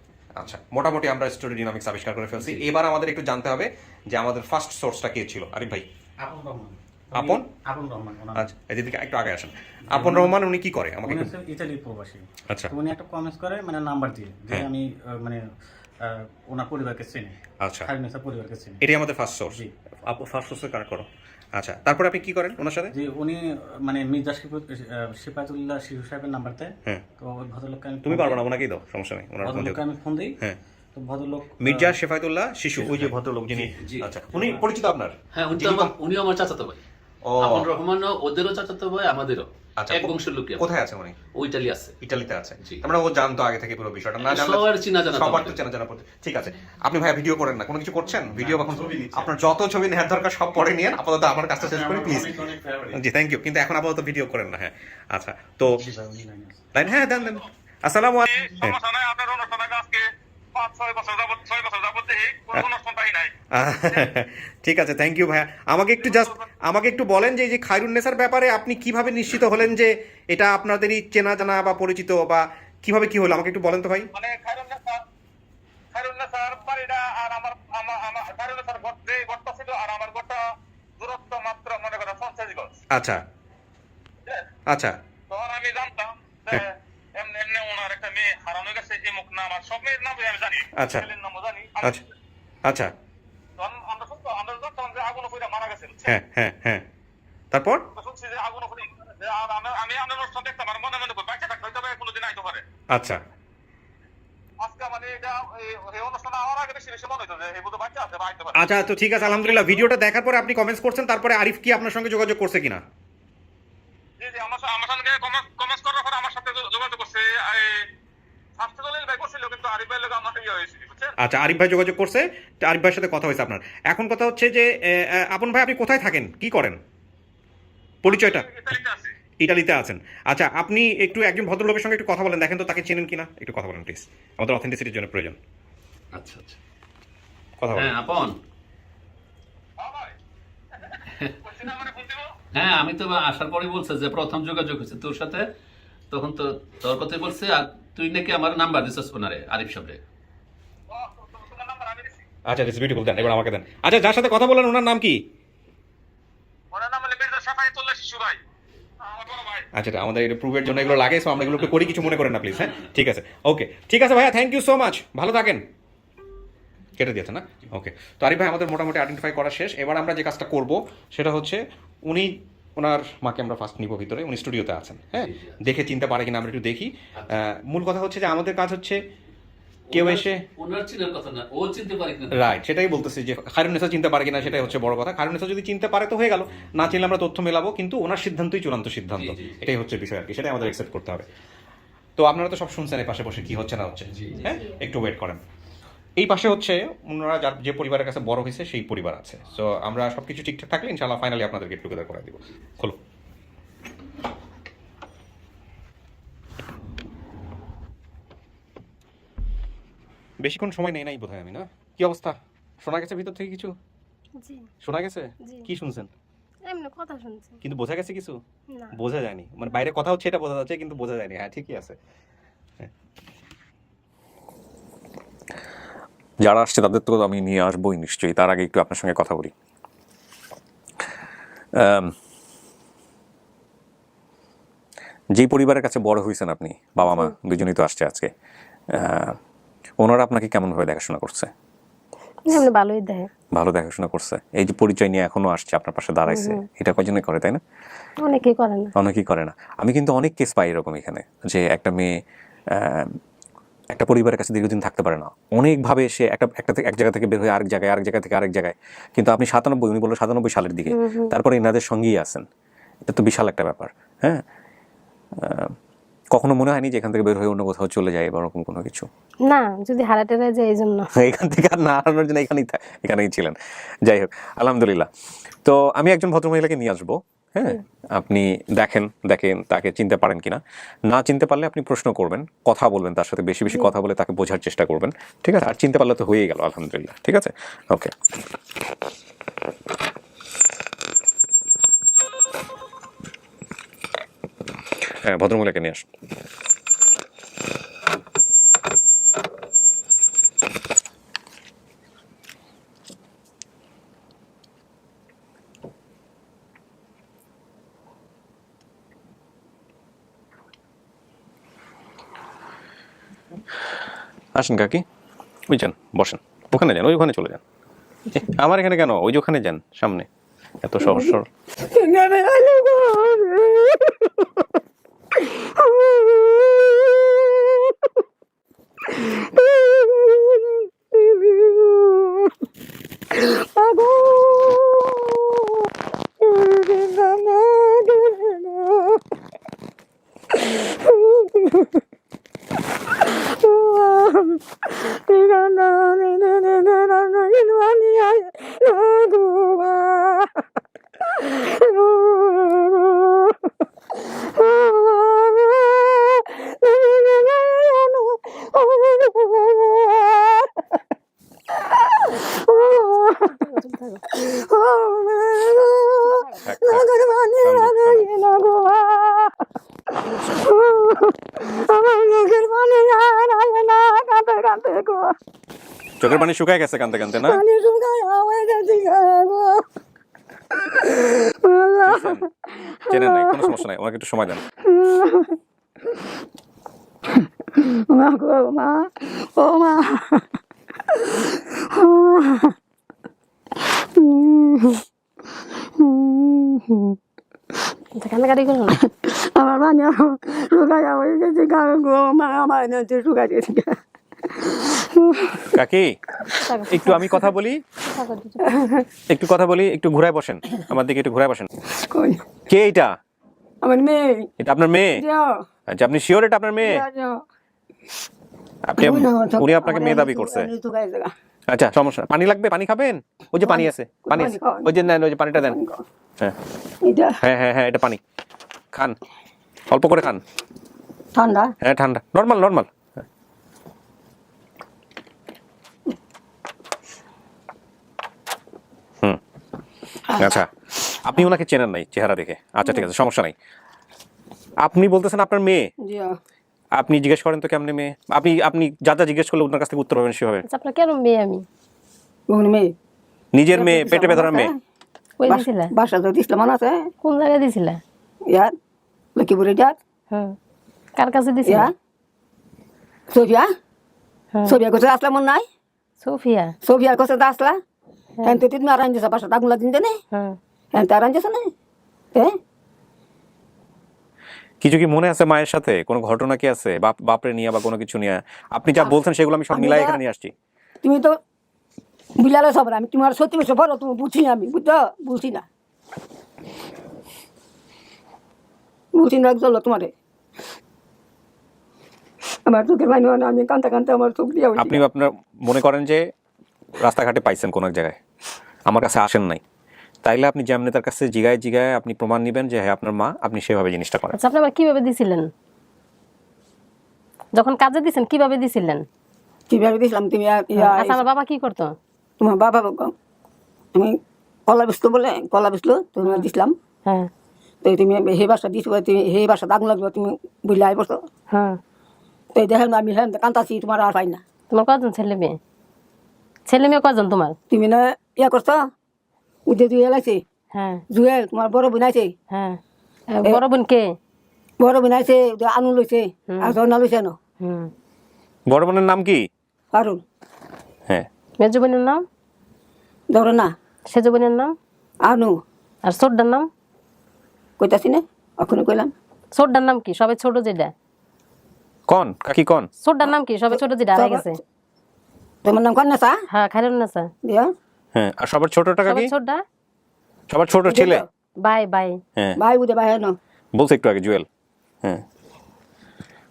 আচ্ছা মোটামুটি আমরা স্টোরি ডিনামিক্স আবিষ্কার করে ফেলছি। এবার আমাদের একটু জানতে হবে যে আমাদের ফার্স্ট সোর্সটা কে ছিল। আরিফ ভাই। আপন রহমান। আপন আপন রহমান ওনার। আচ্ছা এদিকে একটু আগে আসেন। আপন রহমান উনি কি করে আমাকে উনি একটু হচ্ছে ইতালির প্রবাসী। আচ্ছা তো উনি একটা কমেন্টস করে মানে নাম্বার দিয়ে যে হ্যাঁ। আমি মানে ওনার পরিবারকে চিনি, আচ্ছা খায়রুন্নেসা পরিবারকে চিনি। এটাই আমাদের ফার্স্ট সোর্স। জি। আপু ফার্স্ট সোর্সে কানেক্ট করো। আচ্ছা তারপরে আপনি কি করেন ওনার সাথে? যে উনি মানে মির্জা সিপাতুল্লাহ শিশু সাহেবের নাম্বার দেয়। হ্যাঁ তো ওই ভদ্রলোককে আমি তুমি পারবে না ওনাকেই দাও, সমস্যা নেই। ওনার ফোন ভদ্রলোককে আমি ফোন দিই। হ্যাঁ তো ভদ্রলোক মির্জা শেফায়েতুল্লাহ শিশু, ওই যে ভদ্রলোক যিনি। জি। আচ্ছা উনি পরিচিত আপনার? হ্যাঁ উনিও আমার চাচাতো ভাই। ও আপন রহমানও ওদেরও চাচাতো ভাই, আমাদেরও আচ্ছা এক বংশের লোক। কোথায় আছে উনি? ও ইটালি আছে। ইটালিতে আছে। জি। আমরা ও জানতো আগে থেকে পুরো বিষয়টা, না জানলে সবার চেনা জানা সবার তো চেনা জানা পড়তে। ঠিক আছে আপনি ভাইয়া ভিডিও করেন না, কোনো কিছু করছেন? ভিডিও এখন আপনার যত ছবি নেওয়ার দরকার সব পরে নিয়ে আপাতত আমার কাজটা শেষ করি প্লিজ। জি থ্যাংক ইউ, কিন্তু এখন আপাতত ভিডিও করেন না। হ্যাঁ আচ্ছা তো লাইন, হ্যাঁ দেন দেন। আসসালামু আলাইকুম। সমস্যা নাই, আপনার অনুষ্ঠান আজকে 5-6 বছর যাবত 6 বছর যাবত দেখি কোনো অনুষ্ঠান পাই নাই। ঠিক আছে থ্যাংক ইউ ভাইয়া। আমাকে একটু বলেন যে এই যে খায়রুন্নেসার ব্যাপারে আপনি কিভাবে নিশ্চিত হলেন যে এটা আপনাদেরই চেনা জানা বা পরিচিত, বা কিভাবে কি হলো আমাকে একটু বলেন তো ভাই। মানে খায়রুন্নেসার বাড়িটা আর আমার খায়রুন্নেসার ঘরটা ছিল আর আমার ঘরটা দূরত্ব মাত্র মনে করেন 50 গজ। আচ্ছা আচ্ছা তখন আমি জানতাম যে এমনি এমনি ওনার একটা মেয়ে হারানো গেছে, এমুক নাম, আর সব মেয়ের নাম আমি জানি, আচ্ছা ছেলের নামও জানি। আচ্ছা আচ্ছা তখন আমরা জানতাম যে আগুন ফুটে মারা গেছে। হ্যাঁ হ্যাঁ হ্যাঁ তারপর শুনছি যে আগুন ফুটে, আমি আমার অনুষ্ঠান দেখতাম আর মনে মনে বাচ্চা থাকতে হয়তো কোনোদিন আইতে পারে। আচ্ছা আজকে মানে এটা এই অনুষ্ঠানে আমার আগে বেশি বেশি মনে হতো যে এই বোধ বাচ্চা আছে বা আইতে পারে। আচ্ছা তো ঠিক আছে আলহামদুলিল্লাহ। ভিডিওটা দেখার পরে আপনি কমেন্টস করছেন, তারপরে আরিফ কি আপনার সঙ্গে যোগাযোগ করছে কিনা? জি জি আমার সঙ্গে কমেন্টস করার পরে আমার সাথে যোগাযোগ করছে শাস্ত্রদলিল ভাই করছিল, কিন্তু আরিফ ভাইয়ের লগে আমার ইয়ে হয়েছিল বুঝছেন। আচ্ছা আরিফ ভাই যোগাযোগ করছে, আরিফ ভাইয়ের সাথে কথা হয়েছে আপনার। এখন কথা হচ্ছে যে আপন ভাই আপনি কোথায় থাকেন, কি করেন, পরিচয়টা? ইতালিতে আছে। ইটালিতে আছেন। আচ্ছা আপনি একটু একজন ভদ্রলোকের সঙ্গে একটু কথা বলেন, দেখেন তো তাকে চেনেন কিনা, একটু কথা বলেন প্লিজ, আমাদের অথেন্টিসিটির জন্য প্রয়োজন। আচ্ছা আচ্ছা কথা বলেন। হ্যাঁ আপন। হ্যাঁ ভাই কোশ্চেন আমারে ফোন দিও। হ্যাঁ আমি তো আসার পরে বলছে যে প্রথম যোগাযোগ হয়েছে তোর সাথে, তখন তো তোর কথাই বলছে, আর তুই নাকি আমার নাম্বার দিছিস ওনারে, আরিফ সাহেবের। তোমার নাম্বার আমি দিছি। আচ্ছা দিস বিউটিফুল, দেন এবার আমাকে দেন। আচ্ছা যার সাথে কথা বলেন ওনার নাম কি? ওনার নাম হলো মির্জা শাফায়েতুল্লাহ শিশু ভাই, আমার বড় ভাই। আচ্ছা আমাদের এটা প্রুভের জন্য এগুলো লাগে, সো আমরা এগুলো একটু করি, কিছু মনে করেন না প্লিজ। হ্যাঁ ঠিক আছে ওকে, ঠিক আছে ভাইয়া, থ্যাংক ইউ সো মাচ, ভালো থাকেন। কেটে দিয়েছে না? ওকে তো আরিফ ভাই আমাদের মোটামুটি আইডেন্টিফাই করা শেষ। এবার আমরা যে কাজটা করব সেটা হচ্ছে ওনার মাকে আমরা ফার্স্ট নিব ভিতরে, উনি স্টুডিওতে আছেন। হ্যাঁ দেখে চিনতে পারে কিনা আমরা একটু দেখি। মূল কথা হচ্ছে যে আমাদের কাজ হচ্ছে কেউ এসে ওনার চিনার কথা না, ও চিনতে পারে কিনা। রাইট, সেটাই বলতেছি যে খায়রুন্নেসা চিনতে পারে কিনা, সেটাই হচ্ছে বড় কথা। খায়রুন্নেসা যদি চিনতে পারে তো হয়ে গেল, না চিনলে আমরা তথ্য মেলাবো, কিন্তু ওনার সিদ্ধান্তই চূড়ান্ত সিদ্ধান্ত, এটাই হচ্ছে বিষয় আর কি, সেটাই আমাদের অ্যাকসেপ্ট করতে হবে। তো আপনারা তো সব শুনছেন এই পাশে বসে কি হচ্ছে না হচ্ছে। হ্যাঁ একটু ওয়েট করেন। এই পাশে হচ্ছে ওনারা যে পরিবারের কাছে বড় হয়েছে সেই পরিবার আছে। সো আমরা সবকিছু ঠিকঠাক থাকলে ইনশাআল্লাহ ফাইনালি আপনাদের গেট টুগেদার করে দিব। খোলো। বেশিক্ষণ সময় নেই নাই বোধহয় আমি, না? কি অবস্থা, শোনা গেছে ভিতর থেকে কিছু? জি শোনা গেছে? জি। কি শুনছেন? এমনি কথা শুনছি। কিন্তু বোঝা গেছে কিছু? না বোঝা যায়নি, মানে বাইরে কথা হচ্ছে এটা বোঝা যাচ্ছে কিন্তু বোঝা যায়নি। হ্যাঁ ঠিকই আছে। যারা আসছে তাদের তো আমি নিয়ে আসবোই নিশ্চয়ই, তার আগে একটু আপনার সঙ্গে কথা বলি। যেই পরিবারের কাছে বড় হয়েছেন আপনি, বাবা মা দুজনেই তো আসছে আজকে, ওনারা আপনাকে কেমনভাবে দেখাশোনা করছে? এমনি ভালোই দেয়। ভালো দেখাশোনা করছে। এই যে পরিচয় নিয়ে এখনো আসছে, আপনার পাশে দাঁড়াইছে, এটা কয়জনে করে তাই না? অনেকেই করে না। অনেকেই করে না। আমি কিন্তু অনেক কেস পাই এরকম এখানে, যে একটা মেয়ে একটা পরিবারের কাছে দীর্ঘদিন থাকতে পারে না, অনেকভাবে সে এক জায়গা থেকে বের হয়ে আরেক জায়গায় থেকে আরেক জায়গায়, কিন্তু আপনি 97, উনি বললো 97 সালের দিকে, তারপরে এনাদের সঙ্গেই আছেন। এটা তো বিশাল একটা ব্যাপার। হ্যাঁ কখনো মনে হয়নি যে এখান থেকে বের হয়ে অন্য কোথাও চলে যায় বা ওরকম কোনো কিছু? না, যদি হারাতে যায় এই জন্য। এখান থেকে আর না হারানোর জন্য এখানেই ছিলেন। যাই হোক, আলহামদুলিল্লাহ। তো আমি একজন ভদ্রমহিলাকে নিয়ে আসবো, হ্যাঁ, আপনি দেখেন তাকে চিনতে পারেন কিনা। না চিনতে পারলে আপনি প্রশ্ন করবেন, কথা বলবেন, তার সাথে বেশি বেশি কথা বলে তাকে বোঝার চেষ্টা করবেন, ঠিক আছে? আর চিনতে পারলে তো হয়েই গেল, আলহামদুলিল্লাহ, ঠিক আছে? ওকে। হ্যাঁ, ভদ্রমহিলাকে নিয়ে আসুন। আসেন কাকি, ওই যান, বসেন, ওখানে যান, ওখানে চলে যান। আমার এখানে কেন? ওই যে ওখানে যান, সামনে। এত সহজ সরল। চোখের পানি শুকায় গেছে কানতে কানতে, না? চেনেন নাই, কোনো সমস্যা নাই, ওনাকে একটু সময় দেন। কান্নাকাটি করো না। আমার মানে শুকায় হয়ে গেছে, গো মা আমার শুকায় গেছে। কাকি, একটু আমি কথা বলি, একটু ঘুরায় বসেন, আমার দিকে একটু ঘুরায় বসেন। কে এটা? আমার মেয়ে। এটা আপনার মেয়ে? আচ্ছা, আপনি শিওর এটা আপনার মেয়ে? উনি আপনাকে মেয়ে দাবি করছে? আচ্ছা, সমস্যা। পানি লাগবে? পানি খাবেন? ওই যে পানি আছে, পানি আছে, ওই যে নেন, ওই যে পানিটা দেন। হ্যাঁ হ্যাঁ হ্যাঁ হ্যাঁ, এটা পানি খান, অল্প করে খান। ঠান্ডা? হ্যাঁ ঠান্ডা, নর্মাল নর্মাল। আচ্ছা, আপনি ওনাকে চেনেন নাই চেহারা দেখে? আচ্ছা ঠিক আছে, সমস্যা নাই। আপনি বলতেছেন আপনার মেয়ে? আপনি জিজ্ঞেস করেন তো কেমনে মেয়ে? আপনি যা যা জিজ্ঞেস করলে ওনার কাছ থেকে উত্তর পাবেন সেভাবে। আপনার কেন মেয়ে? আমি মেয়ে, নিজের মেয়ে, পেটে ব্যথার মেয়ে। কই দিছিলা? বাসা তো দিছিলাম, মনে আছে? কোন জায়গায় দিছিলা? ইয়ার লক্ষ্মীপুরে যাত। কার কাছে দিছিলা? সোফিয়া, সোফিয়া কাছে আসলা মন নাই? সোফিয়ার কাছে আসলা? হ্যাঁ, তো তুমি আরান দিছা বাসা দাগুলা দিন জানে? হ্যাঁ, তো আরান দিছ না? কিছু কি মনে আছে মায়ের সাথে কোনো ঘটনা কি আছে বাপরে নিয়ে বা কোনো কিছু নিয়ে? আপনি যা বলছেন সেগুলো আমি সব মিলাই এখানে নিয়ে আসছি। তুমি তো বিলালে সব, আমি তোমার সত্যি বলছো, বলো তুমি বুঝছি না, আমি বুঝছো বুঝছি না, বুঝছি না চলো তোমারে। আমার চোখের পানি হয় না, আমি কানতে কানতে আমার চোখ দিয়ে। আপনি আপনার মনে করেন যে রাস্তাঘাটে পাইছেন কোনো এক জায়গায়, আমার কাছে আসেন নাই, তাইলে আপনি যেমনি তার কাছে জিগায় জিগায় আপনি প্রমাণ নেবেন যে হ্যাঁ আপনার মা, আপনি সেভাবে জিনিসটা করেন। আচ্ছা, আপনি আমার কিভাবে দিছিলেন? যখন কাজে দিছেন কিভাবে দিছিলেন? কিভাবে দিছিলাম? তুমি আচ্ছা, আমার বাবা কি করতো? তোমার বাবা তুমি কলা বেচলো বলে, কলা বেচলো তুমি দিছিলাম। হ্যাঁ, তো তুমি হে বাসা দিছো, তুমি হে বাসা দাগ লাগলো, তুমি বুঝলে আই বসতো। হ্যাঁ, তো দেখেন আমি হ্যাঁ কান্তাছি, তোমার আর পাই না। তোমার কজন ছেলে মেয়ে? ছেলে মেয়ে কজন তোমার? তুমি না ইয়া করছো, উঠে জুয়েল আছে। হ্যাঁ, জুয়েল তোমার বড় বোন আছে। হ্যাঁ, বড় বোন কে? বড় বোন আছে, আনু লইছে আর ঝর্ণা লইছে। না বড় বোনের নাম কি? পারুল। হ্যাঁ, মেজো বোনের নাম? ধরো না। সেজো বোনের নাম? আনু। আর ছোটটার নাম? কইতাছি না, এখনই কইলাম। ছোটটার নাম কি? সবাই ছোট যেটা। কোন কাকি কোন? ছোটটার নাম কি? সবাই ছোট যেটা হয়ে গেছে। তোমার নাম কোন নাসা? হ্যাঁ, খাইরুন্নেসা। দিয়া। হ্যাঁ, আর সবার ছোটটা কাকি? সবার ছোটটা? সবার ছোট ছেলে? বাই। হ্যাঁ, ভাই বুঝে ভাই না বলছে একটু আগে জুয়েল। হ্যাঁ,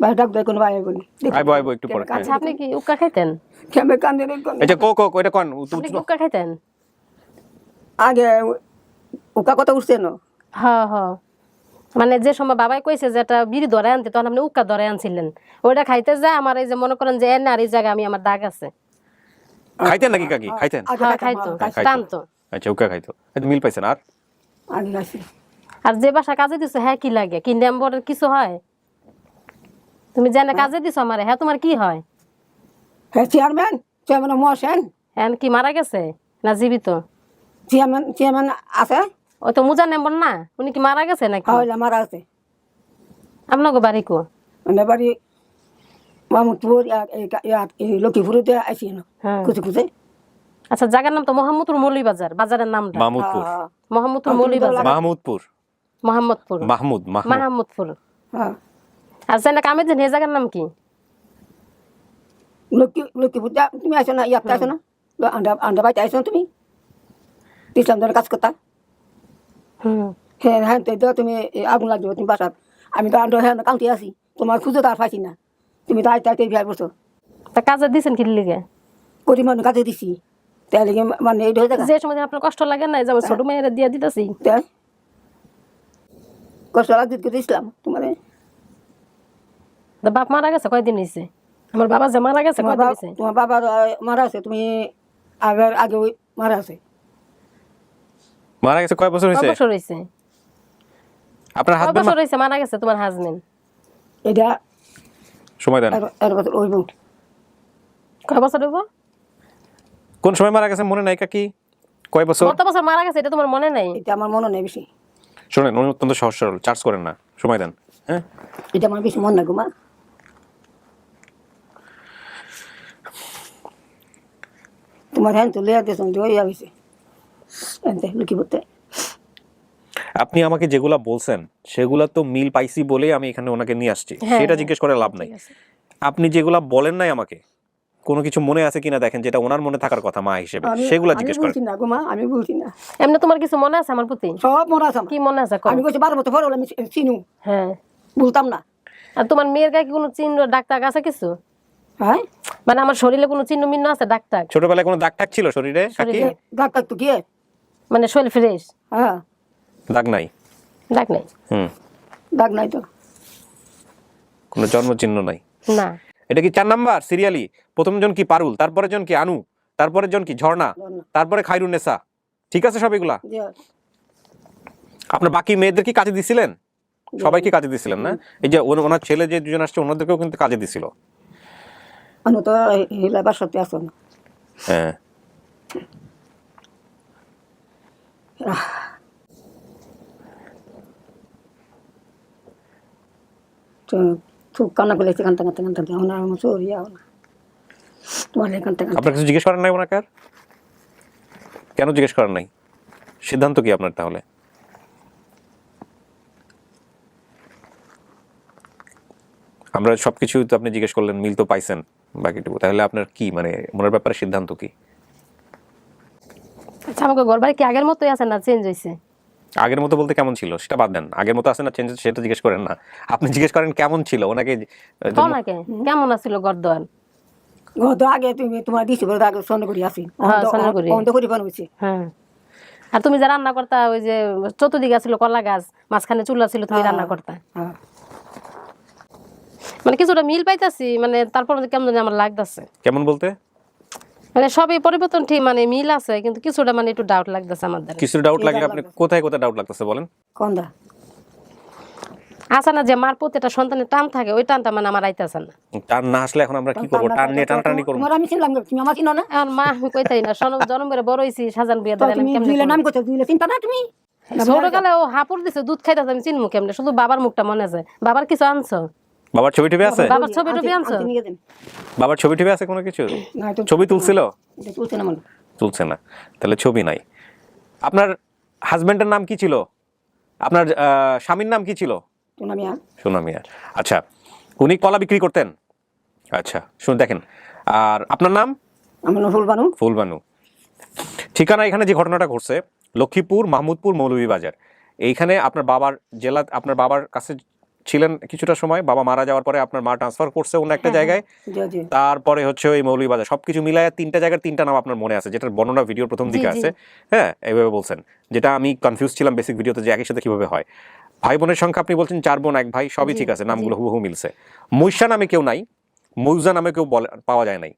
ভাই ডাক দেয় কোনো ভাই কোন আইবো আইবো একটু পরে। আচ্ছা আপনি কি উক্কা খাইতেন? কেমন কান্দে কোন এই যে কো কো এটা কোন আপনি কি উক্কা খাইতেন? আগে ওকা কথা উঠছে না হ্যাঁ হ্যাঁ, মানে যে সময় বাবাই কইছে যে একটা বিড়ি ধরে আনতে, তখন আপনি উক্কা ধরে আনছিলেন। ওইটা খাইতে যায় আমার এই যে মনে করেন যে এনে আর এই জায়গায় আমি আমার দাগ আছে। খাইতেন নাকি কাকি? খাইতেন? হ্যাঁ খাইতো, টানতো। আচ্ছা উকা খাইতো। এটা মিল পাইছেন আর? আগে খাইছি। আর যে বাসা কাজে দিছো হ্যাঁ কি লাগে? কি নম্বরের কিছু হয়? তুমি জানে কাজে দিছো আমারে, হ্যাঁ তোমার কি হয়? হ্যাঁ চেয়ারম্যান মহাসেন হ্যাঁ কি মারা গেছে না জীবিত? চেয়ারম্যান আছে, ওই তো মুজা নম্বর না, উনি কি মারা গেছে নাকি? হ্যাঁ মারা আছে। আপনাকে বাড়ি কো? আমাদের বাড়ি মাহমুদপুর লক্ষ্মীপুরতে আইসি না খুঁজে খুঁজে। আচ্ছা জায়গার নাম তো মোহাম্মদপুর মৌলভীবাজার, বাজারের নামটা মাহমুদপুর। মোহাম্মদপুর মৌলভীবাজার। মাহমুদপুর মোহাম্মদপুর মাহমুদপুর। হ্যাঁ আর জানা কামে যে এই জায়গার নাম কি? লক্ষ্মীপুর তুমি আইসো না, ইয়াতে আইসো না, আন্ডা বাড়িতে আইসো না তুমি ইসলাম ধরে কাজ করতা। হ্যাঁ হ্যাঁ তুমি আগুন লাগবে তুমি বাসাত, আমি তো আন্ডা হ্যাঁ কাউন্টি আছি, তোমার খুঁজে তো আর পাইছি না, তুমি তো আইতে আইতে বিয়ার করছো। তা কাজে দিছেন কি লিগে? করি মানুষ কাজে দিছি তাই লিগে মানে এই হয়ে যে সময় আপনার কষ্ট লাগে না, যেমন ছোট মেয়েরা দিয়ে দিতেছি তাই কষ্ট লাগতে করে ইসলাম তোমার। বাপ মারা গেছে কয়দিন হয়েছে? আমার বাবা যে মারা গেছে কয়দিন হয়েছে? তোমার বাবার মারা আছে, তুমি আগের আগে মারা আছে। মারা গেছে কয় বছর হইছে? কয় বছর হইছে? আপনার কয় হাজবেন্ড বছর হইছে মারা গেছে তোমার হাজবেন্ড? এটা সময় দেন। এর বছর হইব। কয় বছর হইব? কোন সময় মারা গেছে মনে নাই কাকি? কয় বছর? কত বছর মারা গেছে এটা তোমার মনে নাই? এটা আমার মনে নেই বেশি। শুনেন উনি অত্যন্ত সহজ সরল, চার্জ করেন না, সময় দেন। হ্যাঁ এটা আমার বেশি মনে নাই গো মা। তোমার হ্যাঁ তো লেয়া দেশ হয়ে যাবে এনতে লুকি বলতে। আপনি আমাকে যেগুলা বলছেন সেগুলা তো মিল পাইছি বলে আমি এখানে ওনাকে নিয়ে আসছি, সেটা জিজ্ঞেস করে লাভ নাই। আপনি যেগুলা বলেন নাই আমাকে, কোনো কিছু মনে আছে কিনা দেখেন, যেটা ওনার মনে থাকার কথা মা হিসেবে, সেগুলা জিজ্ঞেস করেন। না গো মা, আমি বলছি না। এমনি তোমার কিছু মনে আছে আমার প্রতি? সব মনে আছে। কি মনে আছে? আমি কইছি 12 বছর পরে আমি চিনু। হ্যাঁ বলতাম না। আর তোমার মেয়ের গায়ে কি কোনো চিহ্ন ডাক্তার আছে কিছু? হ্যাঁ মানে আমার শরীরে কোনো চিহ্ন মিহ্ন আছে ডাক্তার? ছোটবেলায় কোনো দাগ টাগ ছিল শরীরে কাকি? দাগ টাগ তো কি মানে শরীর ফ্রেশ? হ্যাঁ দাগ নাই? দাগ নাই। দাগ নাই তো। কোনো জন্ম চিহ্ন নাই? না। এটা কি 4 নাম্বার সিরিয়ালি? প্রথম জন কি পারুল, তারপরে জন কি আনু, তারপরে জন কি ঝর্ণা, তারপরে খায়রুন্নেসা, ঠিক আছে সব এগুলা? আপনার বাকি মেয়েদের কি কাজে দিছিলেন? সবাইকে কাজে দিছিলেন না? এই যে ওনার ছেলে যে দুজন আসছে ওনাদেরকেও কিন্তু কাজে দিছিল। আনু তো হিলাবার সত্যি আসো না। হ্যাঁ তো খুব কান্না করেছে, কান্তা কান্তা কান্তা আমার আমার চোরিয়া না তোমার কান্তা কান্তা। আপনার কিছু জিজ্ঞেস করেন নাই ওনাকে? আর কেন জিজ্ঞেস করেন নাই? সিদ্ধান্ত কি আপনার তাহলে? আমরা সবকিছু তো আপনি জিজ্ঞেস করলেন, মিল তো পাইছেন বাকিটুকু, তাহলে আপনার কি মানে মনের ব্যাপারে সিদ্ধান্ত কি? আচ্ছা আমাকে ঘর বাড়ি কি আগের মতোই আছে না চেঞ্জ হয়েছে? আগের মতো বলতে কেমন ছিল সেটা বাদ দেন, আগের মতো আছে না চেঞ্জ সেটা জিজ্ঞেস করেন না, আপনি জিজ্ঞেস করেন কেমন ছিল ওনাকে। কেমন আছিল ঘর দোয়ার? ঘর তো আগে তুমি তোমার দিছি বলে আগে সন্দেহ করি আসি, অন্ধ করি বানাইছি। হ্যাঁ আর তুমি যে রান্না করতা, ওই যে চতুর্দিকে ছিল কলা গাছ, মাঝখানে চুলা ছিল, তুমি রান্না করতা। মানে কিছুটা মিল পাইতাছি, মানে তারপর কেমন জানি আমার লাগতেছে। কেমন বলতে? মানে সবই পরিবর্তন ঠিক, মানে মিল আছে কিন্তু কিছুটা মানে একটু ডাউট লাগতেছে আমাদের। কিছু ডাউট লাগে? আপনি কোথায় কোথায় ডাউট লাগতেছে বলেন? কোনটা? আসে না যে মার প্রতি একটা সন্তানের টান থাকে, ওই টানটা মানে আমার আইতাছে না। টান না আসলে এখন আমরা কি করব? টান নিয়ে টানাটানি করব? আমি ছিলাম, তুমি আমার চিনো না? এখন মা আমি কইতাই না, জন্ম করে বড় হইছি, সাজান বিয়ে দিলাম কেমনে? নাম কত দিলে চিন্তা না তুমি? ছোটকালে ও হাপুর দিছে, দুধ খাইতাছে, আমি চিনমু কেমনে? শুধু বাবার মুখটা মনে আছে। বাবার কিছু আনছো? বাবার ছবি টবি আছে? বাবার ছবি টবি আনছো? বাবার ছবি টবি আছে কোনো কিছু? ছবি তুলছিল? তুলছে না মনে। তুলছে না, তাহলে ছবি নাই। আপনার হাজবেন্ডের নাম কি ছিল? আপনার স্বামীর নাম কি ছিল? সোনা মিয়া। আচ্ছা উনি কলা বিক্রি করতেন? আচ্ছা শুনুন দেখেন, আর আপনার নাম? আমার নাম ফুলবানু। ফুলবানু। ঠিকানা এখানে যে ঘটনাটা ঘটছে লক্ষ্মীপুর, মাহমুদপুর, মৌলভীবাজার। এইখানে আপনার বাবার জেলা, আপনার বাবার কাছে ছিলেন কিছুটা সময়, বাবা মারা যাওয়ার পরে আপনার মা ট্রান্সফার করছে অন্য একটা জায়গায়, জি জি তারপরে হচ্ছে ওই মৌলভীবাজার, সবকিছু মিলায় 3টা জায়গার 3টা নাম আপনার মনে আছে, যেটার বর্ণনা ভিডিওর প্রথম দিকে জি, জি। আছে। হ্যাঁ, এইভাবে বলছেন, যেটা আমি কনফিউজ ছিলাম বেসিক ভিডিওতে যে একই সাথে কিভাবে হয়। ভাই বোনের সংখ্যা আপনি বলছেন 4 বোন 1 ভাই, সবই জি, ঠিক আছে, জি। নামগুলো হুবহু মিলছে। মুইশা নামে কেউ নাই, মৌজা নামে কেউ পাওয়া যায় নাই।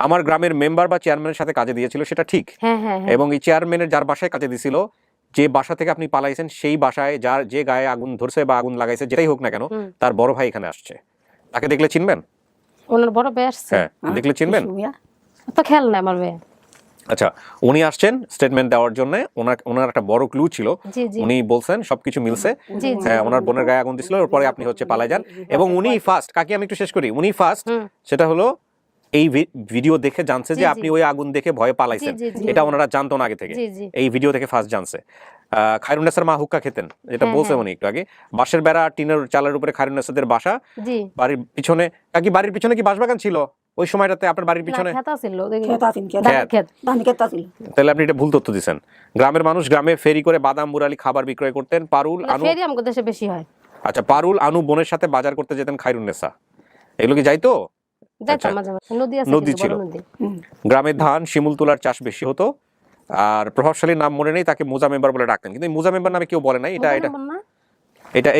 আমার গ্রামের মেম্বার বা চেয়ারম্যানের সাথে কাজে দিয়েছিল, সেটা ঠিক। হ্যাঁ হ্যাঁ হ্যাঁ এবং এই চেয়ারম্যানের যার বাসায় কাজে দিছিল, যে বাসা থেকে আপনি পালাইছেন, সেই বাসায় যার যে গায়ে আগুন ধরছে বা আগুন লাগাইছে, যেটাই হোক না কেন, হুম। তার বড় ভাই এখানে আসছে। তাকে দেখলে চিনবেন? ওনার বড় ভাই আসছে, হ্যাঁ, দেখলে চিনবেন? তো খেয়াল নাই আমার ভাই। আচ্ছা, উনি আসছেন স্টেটমেন্ট দেওয়ার জন্য। ওনার একটা বড় ক্লু ছিল, জি জি উনি বলছেন সবকিছু মিলছে। জি জি হ্যাঁ, ওনার বোনের গায়ে আগুন দিছিল, এরপরে আপনি হচ্ছে পালাই যান। এবং উনি ফার্স্ট, কাকে আমি একটু শেষ করি, উনি ফার্স্ট হুম। সেটা হলো এই ভিডিও দেখে জানছে জি, যে জি। আপনি ওই আগুন দেখে ভয়ে পালাইছেন। জি, জি, জি। এটা ওনারা জানতো না আগে থেকে, জি, জি। এই ভিডিও থেকে ফার্স্ট জানছে। খায়রুন্নেসার মা হুক্কা খেতেন, যেটা হ্যাঁ, বলছে হ্যাঁ। উনি একটু আগে। বাঁশের বেড়া টিনের চালের উপরে খায়রুন্নেসাদের বাসা, জি বাড়ির পিছনে। কাকি বাড়ির পিছনে কি বাঁশবাগান ছিল ওই সময়টাতে আপনার বাড়ির পিছনে? খেত আছিল, দেখি। খেত আছেন খেত ধান ক্ষেত। ধান খেত আছিল তাহলে আপনি এটা ভুল তথ্য দিচ্ছেন। গ্রামের মানুষ গ্রামে ফেরি করে বাদাম মুরালি খাবার বিক্রয় করতেন। পারুল আনু, ফেরি আমাদের দেশে বেশি হয়। আচ্ছা, পারুল আনু বোনের সাথে বাজার করতে যেতেন খায়রুন্নেসা, এগুলো কি যাইতো? যাইতাম আচ্ছা। মাঝে মাঝে, নদী আছে নদী কিন্তু, ছিল। বড় নদী। গ্রামে ধান শিমুল তুলার চাষ বেশি হতো। আর প্রভাবশালী নাম মনে নেই, তাকে মুজা মেম্বার বলে ডাকতেন, কিন্তু এই মুজা মেম্বার নামে কেউ বলে নাই। এটা এটা বললাম না?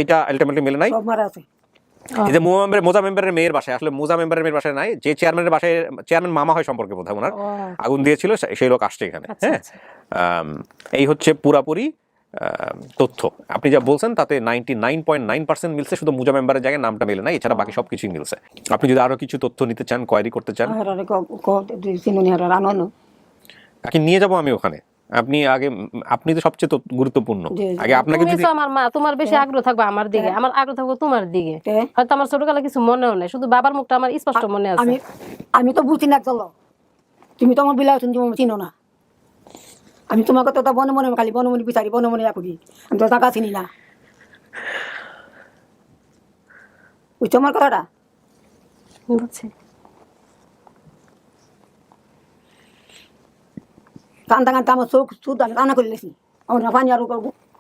এটা আলটিমেটলি মেলে নাই। সব মারা আছে এই যে মোজা মেম্বারের মেয়ের বাসায়, আসলে মোজা মেম্বারের মেয়ের বাসায় নাই, যে চেয়ারম্যানের বাসায়, চেয়ারম্যান মামা হয় সম্পর্কে বোধহয় ওনার, ও, আগুন দিয়েছিল, সেই লোক আসছে এখানে। আচ্ছা, হ্যাঁ, আচ্ছা। এই হচ্ছে পুরাপুরি তথ্য। আপনি যা বলছেন তাতে 99.9% মিলছে, শুধু মুজা মেম্বারের জায়গায় নামটা মেলে নাই, এছাড়া বাকি সবকিছুই মিলছে। আপনি যদি আরো কিছু তথ্য নিতে চান, কোয়ারি করতে চান, হারারে চিনুনি হারার আনো তাকে নিয়ে যাবো আমি ওখানে। আপনি তো সবচেয়ে গুরুত্বপূর্ণ। জি, জি। আগে আপনাকে তুমি যদি তো আমার মা, তোমার বেশি আগ্রহ থাকবে আমার দিকে, আমার আগ্রহ থাকবে তোমার দিকে। হয়তো আমার ছোটকালে কিছু মনেও নেই, শুধু বাবার মুখটা আমার স্পষ্ট মনে আছে। আমি তো বুঝি না, চলো তুমি তো আমার বিলাও তুমি চিনো না। আমি তোমার কথা তো বনে মনে খালি বনে মনে বিচারি, বনে মনে করি, আমি তো টাকা চিনি না। বুঝছো আমার কথাটা? বুঝছি। কান্দা কান্দা আমার চোখ সুদ আমি কান্না করে লেছি, আমার পানি আরো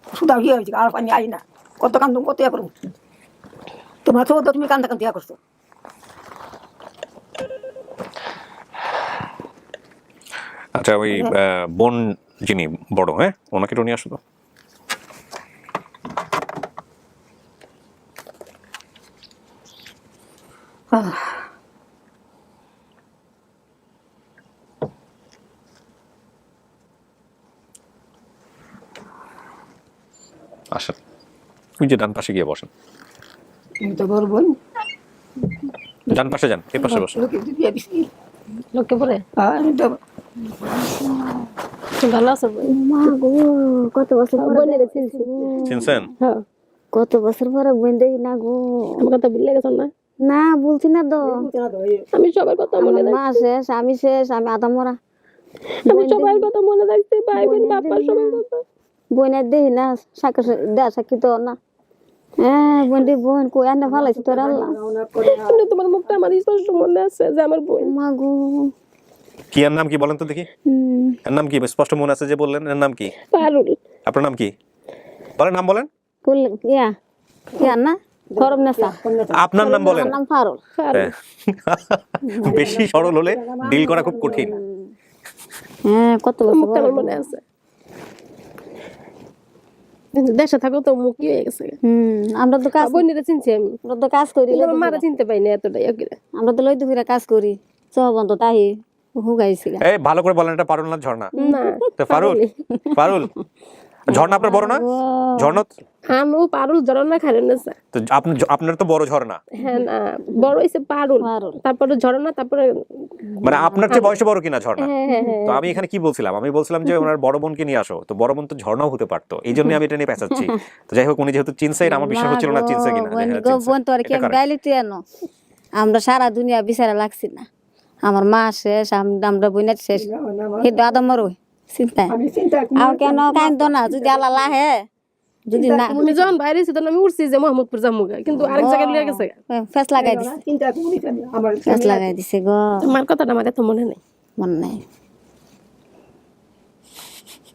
সুদা ইয়ে হয়েছে, আর পানি আই না, কত কান্দু কত ইয়া করবো। তোমার চোখ তো তুমি কান্দা কান্দা ইয়া করছো। আচ্ছা, ওই বোন যিনি বড়, হ্যাঁ, ওনাকে একটু নিয়ে আসো তো। আসেন, ওই যে ডান পাশে গিয়ে বসেন। তুমি তো বলবো ডান পাশে যান, এই পাশে বসেন। লোকে পরে আমি তো ভালো আছো? মা গো, কত বছর পরে বোনের চিনছি। চিনছেন? হ্যাঁ, কত বছর পরে বোন দেখি না গো। আমার কথা ভুলে গেছো না? না বলছি না তো, আমি সবার কথা মনে আমার রাখছি, মা শেষ, আমি শেষ, আমি আধা মরা। আমি সবার কথা মনে রাখছি, ভাই বোন বাবা সবার কথা। বোনের দেখি না, সাক্ষী দেয়া সাক্ষী তো না। হ্যাঁ বোন রে, বোন কই আনে ভালো আছে তোর আল্লাহ। কিন্তু তোমার মুখটা আমার স্পষ্ট মনে আছে যে আমার বোন। মা গো, কি এর নাম কি বলেন তো দেখি? এর নাম কি স্পষ্ট মনে আছে যে বললেন? এর নাম কি? পারুল। আপনার নাম কি বলেন? নাম বলেন। ইয়া ইয়া না ফরম নেশা। আপনার নাম বলেন। নাম ফারুল। হ্যাঁ। বেশি সরল হলে ডিল করা খুব কঠিন। হ্যাঁ, কত মুখটা বছর আমার মনে আছে। দেশে থাকো তো মুখ কি হয়ে গেছে। আমরা তো কাজ, বোনেরা চিনছি আমি, আমরা তো কাজ করি, আমার মারা চিনতে পাই না এতটাই। আমরা তো লইতে ফিরে কাজ করি, চবন্ধ তাই হুগাইছি। এই ভালো করে বলেন, এটা পারুল না ঝর্ণা? না, তো পারুল, পারুল ঝর্ণা আপনার বড় না? ঝর্ণা আনু পারুল ঝর্ণা খাইলেন না স্যার? তো আপনার তো বড় ঝর্ণা। হ্যাঁ না, বড় হইছে পারুল, তারপরে ঝর্ণা, তারপরে মানে আপনার চেয়ে বয়সে বড় কিনা ঝর্ণা? হ্যাঁ। তো আমি এখানে কি বলছিলাম? আমি বলছিলাম যে ওনার বড় বোনকে নিয়ে আসো, তো বড় বোন তো ঝর্ণাও হতে পারতো, এই জন্য আমি এটা নিয়ে পেঁচাচ্ছি। তো যাই হোক, উনি যেহেতু চিনছে, এটা আমার বিশ্বাস হচ্ছিল না চিনছে কিনা। বোন তো আর কি আমি গাইলিতে আনো, আমরা সারা দুনিয়া বিচারা লাগছি না। আমার মা শেষ, আমরা বোনের শেষ, কিন্তু আদম মরো চিন্তা আর কেন কান্দ না, যদি আল্লাহ লাহে, যদি না আমি যখন বাইরে ছি তখন আমি উঠছি যে মোহাম্মদপুর জামুগা, কিন্তু আরেক জায়গায় লিয়ে গেছে। ফেস লাগাই দিছে, ফেস লাগাই দিছে গো। তোমার কথাটা আমার এত মনে নেই, মনে নাই।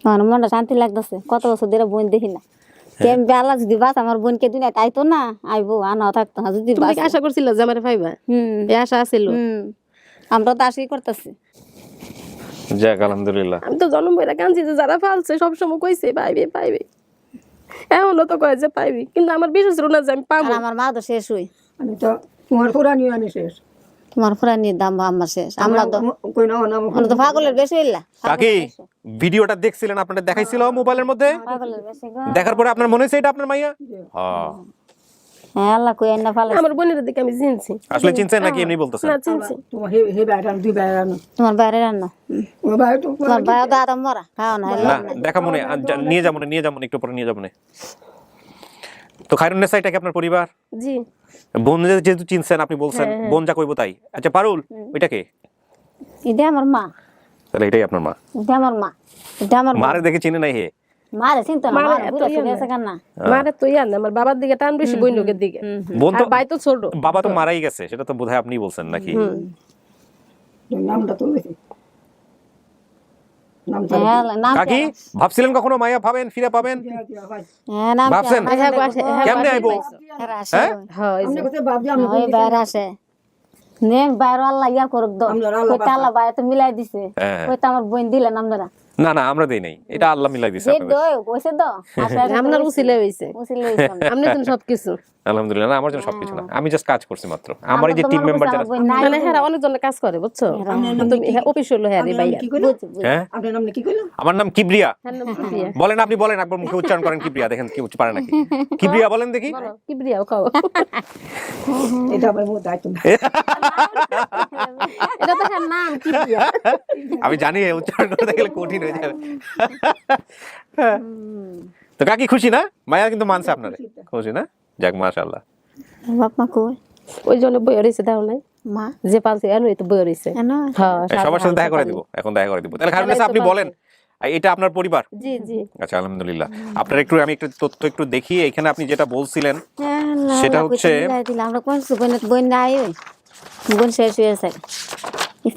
আমার মনটা শান্তি লাগতেছে, কত বছর ধরে বোন দেখি না। কেমবে আল্লাহ যদি বাস আমার বোনকে দুনিয়া তাইতো না আইবো আনা থাকতো না যদি তুমি কি আশা করছিল যে আমারে পাইবা? এই আশা আছিল। আমরা তো আশাই করতেছি। যাক আলহামদুলিল্লাহ। আমি তো জন্ম বইরা কাঁদছি যে যারা ফালছে সবসময় কইছে পাইবে পাইবে, এখনো তো কয় যে পাইবি, কিন্তু আমার বিশ্বাস ছিল না যে আমি পাবো। আমার মা তো শেষ হই, আমি তো তোমার পুরা নিয়ে আমি শেষ। তোমার ফুরানির দাম আমার শেষ। আমরা তো কই না না আমরা তো পাগলের বেশি হইলা। কাকি ভিডিওটা দেখছিলেন, আপনাদের দেখাইছিল মোবাইলের মধ্যে, পাগলের বেশি গো। দেখার পরে আপনার মনে হয়েছে এটা আপনার মাইয়া? হ্যাঁ। হ্যাঁ আল্লাহ কই না ফালা। আমার বোনের দিকে আমি চিনছি। আসলে চিনছেন নাকি এমনি বলতেছেন? না চিনছি। তোমার হে বাইরে দুই বাইরে আনো তোমার বাইরে রান্না, তোমার বাইরে তো তোমার বাইরে তো আদম মরা খাও না। না দেখা মনে, নিয়ে যাবো একটু পরে নিয়ে যাবো। তো খায়রুন্নেসা এটা কি আপনার পরিবার? জি। বোন যেহেতু চিনছেন, আপনি বলছেন বোন যা কইবো তাই। আচ্ছা পারুল, ওইটা কে? এটা আমার মা। তাহলে এটাই আপনার মা? এটা আমার মা, এটা আমার মারে দেখে চিনে নাই হে? মারে চিন্তা না, মারে বুড়া চলে গেছে কেন না। মারে তো ইয়ান আমার বাবার দিকে টান বেশি, বইনকের দিকে। বোন তো ভাই তো ছোট, বাবা তো মারাই গেছে, সেটা তো বোধহয় আপনি বলছেন নাকি? নামটা তো বেশি কাকি ভাবছিলেন কখনো মায়া পাবেন, ফিরে পাবেন? হ্যাঁ নাম ভাবছেন কেমনে আইবো? হ্যাঁ আমরা কত ভাবছি আমরা ওই বাইরে আসে নে বাইরে আল্লাহ ইয়া করুক দাও, কইতা আল্লাহ বাইরে তো মিলাই দিছে, কইতা আমার বোন দিলেন আপনারা। না না আমরা দেই নাই, এটা আল্লাহ মিলাই দিছে দে আপনাদের। দই কইছে দাও আপনার উসিলে হইছে, উসিলে হইছে আপনি তো সবকিছু। আলহামদুলিল্লাহ। না আমার জন্য সবকিছু না, আমি জাস্ট কাজ করছি মাত্র। আমার এই যে টিম মেম্বার যারা, মানে হ্যাঁ অনেক জনের কাজ করে বুঝছো, তুমি অফিস হলো হ্যাঁ রে ভাইয়া। হ্যাঁ আপনার নাম কি কইলো? আমার নাম কিবরিয়া। হ্যাঁ নাম কিবরিয়া। বলেন, আপনি বলেন, একবার মুখে উচ্চারণ করেন কিবরিয়া, দেখেন কি পারে নাকি। কিবরিয়া বলেন দেখি। কিবরিয়াও খাও। এটা আমার মুখ দাইতো না, এটা তো হ্যাঁ নাম কিবরিয়া। আমি জানি উচ্চারণ করতে গেলে কঠিন হয়ে যাবে। তো কাকি খুশি না? মায়া কিন্তু মানছে আপনারে, খুশি না? যাক মাশাআল্লাহ। বাপ মা কই ওই জন্য বই রইছে দাও নাই মা যে পালছে এনই তো বই রইছে। হ্যাঁ সবার সাথে দেখা করে দিব, এখন দেখা করে দিব। তাহলে খায়রুন্নেসা আপনি বলেন, এটা আপনার পরিবার? জি জি। আচ্ছা আলহামদুলিল্লাহ। আপনার একটু আমি একটু তথ্য একটু দেখি, এখানে আপনি যেটা বলছিলেন সেটা হচ্ছে আমরা কোন সুবন বোন নাই, ওই বোন শেষ হয়েছে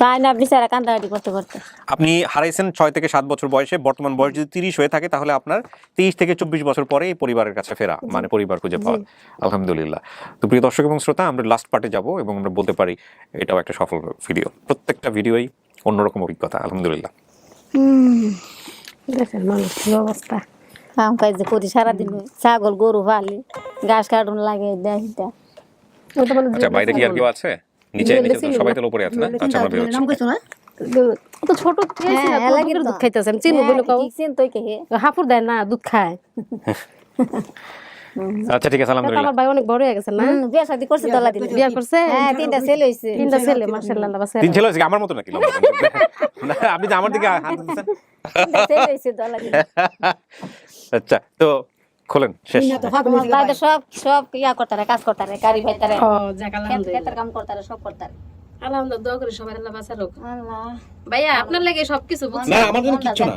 ফাইনা বিচারা কান্দাকাটি করতে করতে। আপনি হারাইছেন 6 থেকে 7 বছর বয়সে, বর্তমান বয়স যদি 30 হয়ে থাকে তাহলে আপনার 23 থেকে 24 বছর পরে এই পরিবারের কাছে ফেরা, মানে পরিবার খুঁজে পাওয়া। আলহামদুলিল্লাহ। তো প্রিয় দর্শক এবং শ্রোতা, আমরা লাস্ট পার্টে যাব এবং আমরা বলতে পারি এটাও একটা সফল ভিডিও। প্রত্যেকটা ভিডিওই অন্যরকম অভিজ্ঞতা। আলহামদুলিল্লাহ। দেখেন মানুষ কি অবস্থা, কাম কাজ করি সারাদিন, ছাগল গরু পালি, ঘাস কাটুন লাগে দেখিটা। আচ্ছা বাইরে কি আর কেউ আছে? নিচে নিচে তো সবাই তো উপরে আছে না? আচ্ছা আমরা বের নাম হচ্ছি। কইছো না? তো ছোট খেয়েছি না, এলাকি দুধ খাইতেছেন চিনো বলে কও। চিন তুই কে হাফুর দেয় না, দুধ খায়। আচ্ছা ঠিক আছে আলহামদুলিল্লাহ। আমার ভাই অনেক বড় হয়ে গেছে না? বিয়া শাদি করছে দলা দিন, বিয়া করছে? হ্যাঁ 3টা ছেলে হইছে। 3টা ছেলে মাশাআল্লাহ বাস। 3 ছেলে হয়েছে আমার মতো নাকি? না আপনি তো আমার দিকে হাত দিচ্ছেন। 3টা ছেলে হইছে দলা দিন। আচ্ছা তো খোলেন, শেষ। বাইরে সব ইয়া করতারে, কাজ করতারে, গাড়ি ভাইতারে, ও যাক আলহামদুলিল্লাহ। খেতের কাম করতারে, সব করতারে। আলহামদুলিল্লাহ, দোয়া করি সবার আল্লাহ বাঁচা রাখুক। আল্লাহ ভাইয়া আপনার লাগে সবকিছু বুঝছেন। না আমার জন্য কিচ্ছু না।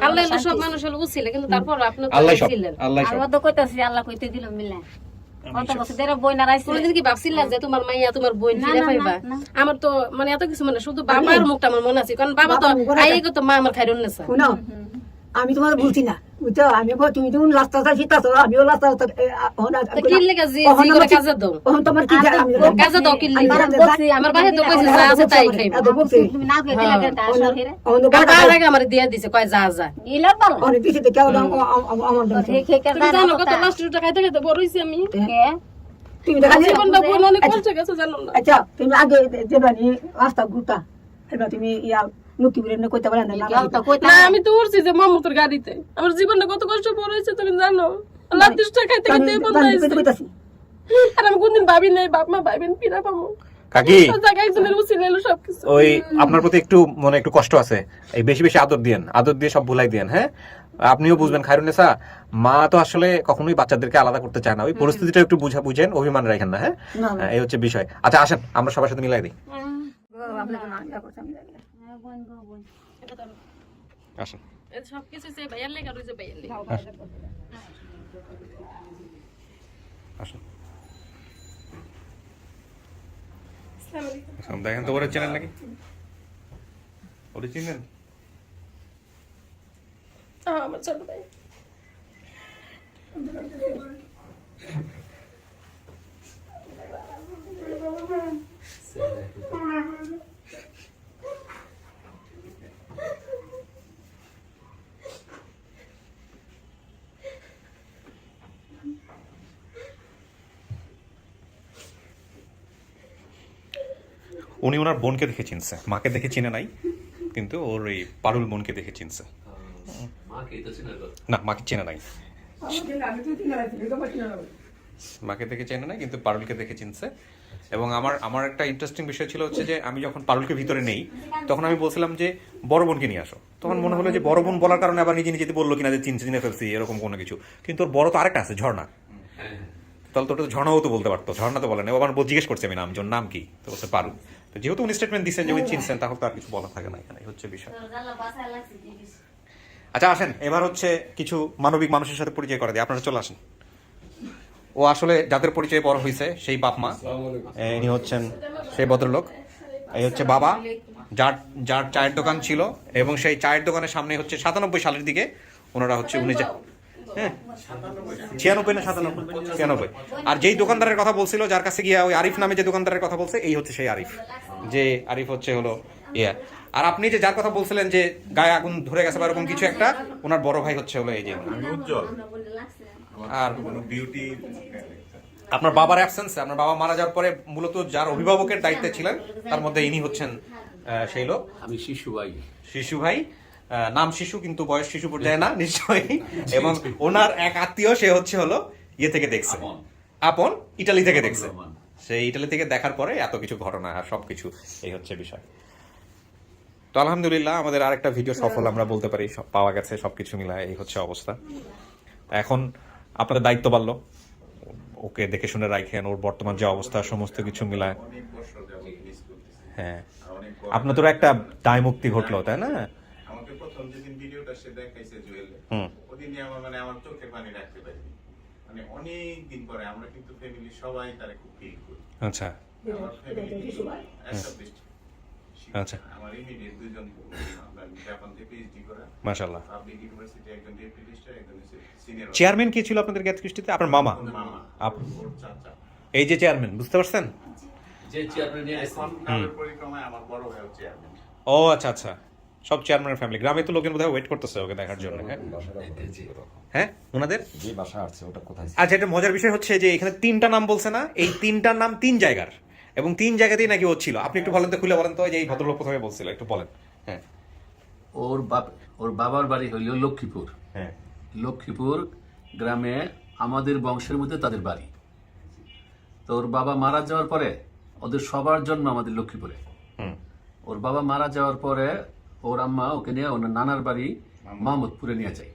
আল্লাহ এলো সব মানুষ হলো বুঝছিলে, কিন্তু তারপর আপনি তো আল্লাহ সব, ছিলেন। আল্লাহ সব। আমরা তো কইতাছি আল্লাহ কইতে দিল মিলে। কত বছর ধরে বই না রাইছে। কোনদিন কি ভাবছিলা যে তোমার মাইয়া তোমার বোন ফিরে পাইবা? আমার তো মানে এত কিছু মানে শুধু বাবার মুখটা আমার মনে আছে, কারণ বাবা তো আইয়ে তো মা আমার খায়রুন্নেসা। শুনো আমি তোমার বলছি না বুঝছো, আমি তুমি যখন রাস্তা শিখতেছো আমিও রাস্তা তো কি লেগে জি জি করে কাজে দাও, তোমার কি কাজে দাও কি লেগে? আমার বাহে তো কইছে যা আছে তাই খাইবা। তুমি না কইতে লাগে তা আসল হিরে। আর আগে আমার দিয়া দিছে কয় যা যা। ইলা ভালো অনেক দিছে তো কেউ আমার ঠিক ঠিক তুমি জানো কত লাস্ট টাকা খাইতে খাইতে বড় হইছি আমি। কে তুমি দেখা জীবনটা বোন অনেক কষ্ট গেছে জানো না। আচ্ছা তুমি আগে যেবানি রাস্তা ঘুরতা এবার তুমি ইয়া লুকি বলে কইতে পারেন না। না আমি তো উঠছি যে মামুতের গাড়িতে, আমার জীবনটা কত কষ্ট বড় হইছে তুমি জানো। লাস্ট টাকা খাইতে খাইতে বন্ধ হইছে। আর আমি কোনদিন ভাবি নাই বাপ মা ভাইবেন ফিরা পাবো। কাকি জায়গায় একজনের উচিলে এলো সবকিছু। ওই আপনার প্রতি একটু মনে একটু কষ্ট আছে, এই বেশি বেশি আদর দিয়েন, আদর দিয়ে সব ভুলাই দেন। হ্যাঁ আপনিও বুঝবেন খায়রুন্নেসা, মা তো আসলে কখনোই বাচ্চাদেরকে আলাদা করতে চায় না, ওই পরিস্থিতিটা একটু বুঝেন, অভিমান রাখেন না। হ্যাঁ এই হচ্ছে বিষয়। আচ্ছা আসেন আমরা সবার সাথে মিলাই দিই। আসেন সবকিছু সে ভাইয়ার লেগে আর ওই যে ভাইয়ার লেগে। আসেন দেখেন তো ওরা চেনেন নাকি? ওরা চিনেন? আমার ছোট ভাই। উনি ওনার বোনকে দেখে চিনছে, মাকে দেখে চিনে নাই, কিন্তু ওর এই পারুল বোনকে দেখে চিনছে। না, মাকে চেনে নাই, মাকে দেখে চেনে নাই, কিন্তু পারুলকে দেখে চিনছে। এবং আমার একটা ইন্টারেস্টিং বিষয় ছিল হচ্ছে যে আমি যখন পারুলকে ভিতরে নেই তখন আমি বলছিলাম যে বড় বোনকে নিয়ে আসো। তখন মনে হলো যে বড় বোন বলার কারণে আবার নিজে নিজে বললো কিনা যে চিনে ফেলছি এরকম কোনো কিছু, কিন্তু ওর বড় তো আরেকটা আছে, ঝর্ণা। তাহলে তো ওটা ঝর্ণাও তো বলতে পারতো, ঝর্ণা তো বলে না। আবার জিজ্ঞেস করছে আমি নাম নাম কি, তো বলছে পারুল। তো যেহেতু উনি স্টেটমেন্ট দিচ্ছেন যে উনি চিনছেন, তাহলে তো আর কিছু বলা থাকে না, এখানে হচ্ছে বিষয়। আচ্ছা আসেন, এবার হচ্ছে কিছু মানবিক মানুষের সাথে পরিচয় করে দিই, আপনারা চলে আসেন। ও আসলে যাদের পরিচয় বড় হয়েছে সেই বাপ মা, ইনি হচ্ছেন সেই ভদ্রলোক। এই হচ্ছে বাবা, যার চায়ের দোকান ছিল, এবং সেই চায়ের দোকানের সামনে হচ্ছে 97 সালের দিকে ওনারা হচ্ছে উনি, হ্যাঁ 96 না 97, আর যেই দোকানদারের কথা বলছিল, যার কাছে গিয়া ওই আরিফ নামে যে দোকানদারের কথা বলছে, এই হচ্ছে সেই আরিফ, যে আরিফ হচ্ছে হলো ইয়া। আর আপনি যে যার কথা বলছিলেন যে গায়ে আগুন ধরে গেছে বা এরকম কিছু একটা, ওনার বড় ভাই হচ্ছে হলো এই যে উজ্জ্বল। আর বিউটি আপনার বাবার অ্যাবসেন্সে, আপনার বাবা মারা যাওয়ার পরে মূলত যার অভিভাবকের দায়িত্বে ছিলেন তার মধ্যে ইনি হচ্ছেন সেই লোক। আমি শিশু ভাই, নাম শিশু কিন্তু বয়স শিশু পর্যায়ে না নিশ্চয়ই। এবং ওনার এক আত্মীয়, সে হচ্ছে হলো ইয়ে থেকে দেখছে, আপন ইটালি থেকে দেখছে। সেই ইটালি থেকে দেখার পরে এত কিছু ঘটনা আর সবকিছু, এই হচ্ছে বিষয়। তো আলহামদুলিল্লাহ আমাদের আরেকটা ভিডিও সফল আমরা বলতে পারি, সব পাওয়া গেছে, সবকিছু মিলায় এই হচ্ছে অবস্থা। এখন আপনাদের দায়িত্ব বাড়লো, ওকে দেখে শুনে রাখেন, ওর বর্তমান যে অবস্থা সমস্ত কিছু মিলায়। হ্যাঁ, আপনার তো একটা দায় মুক্তি ঘটলো, তাই না? আমাকে প্রথম যেদিন ভিডিওটা সে দেখাইছে জুয়েলে, ওদিনই আমার চোখে পানি রাখতে পারি। মানে অনেক দিন পরে আমরা কিন্তু ফ্যামিলি সবাই তারে খুব ফিল করি। আচ্ছা আমার ফ্যামিলি এস্টাবলিশড। আচ্ছা, আমার ইমিডিয়েট দুইজন আপনার জাপান থেকে পিএইচডি করা, মাশাআল্লাহ, পাবলিক ইউনিভার্সিটি, একজন ডেপুটি রেজিস্ট্রার, একজন সিনিয়র। চেয়ারম্যান কে ছিল আপনাদের গ্যাস কৃষ্টিতে? আপনার মামা? ওর চাচা। এই যে চেয়ারম্যান, বুঝতে পারছেন? যে চেয়ারম্যান নিয়ে এখন কালের পরিক্রমায় আমার বড় ভাই চেয়ারম্যান। ও আচ্ছা আচ্ছা, সব চেয়ারম্যানের ফ্যামিলি। গ্রামে তো লোকের বোধহয় ওয়েট করতেছে ওকে দেখার জন্য। হ্যাঁ ওনাদের যে বাসা আসছে ওটা কোথায়? আচ্ছা, এটা মজার বিষয় হচ্ছে যে এখানে 3টা নাম বলছে না, এই 3টার নাম 3 জায়গার, এবং 3 জায়গাতেই নাকি ও ছিল। আপনি একটু বলেন তো, খুলে বলেন তো, যে এই ভদ্রলোক প্রথমে বলছিল, একটু বলেন। হ্যাঁ, ওর বাবার বাড়ি হইল লক্ষ্মীপুর। হ্যাঁ, লক্ষ্মীপুর গ্রামে আমাদের বংশের মধ্যে তাদের বাড়ি। তো ওর বাবা মারা যাওয়ার পরে, ওদের সবার জন্ম আমাদের লক্ষ্মীপুরে। ওর বাবা মারা যাওয়ার পরে ওর আম্মা ওকে নিয়ে ওনার নানার বাড়ি মাহমুদপুরে নিয়ে যায়।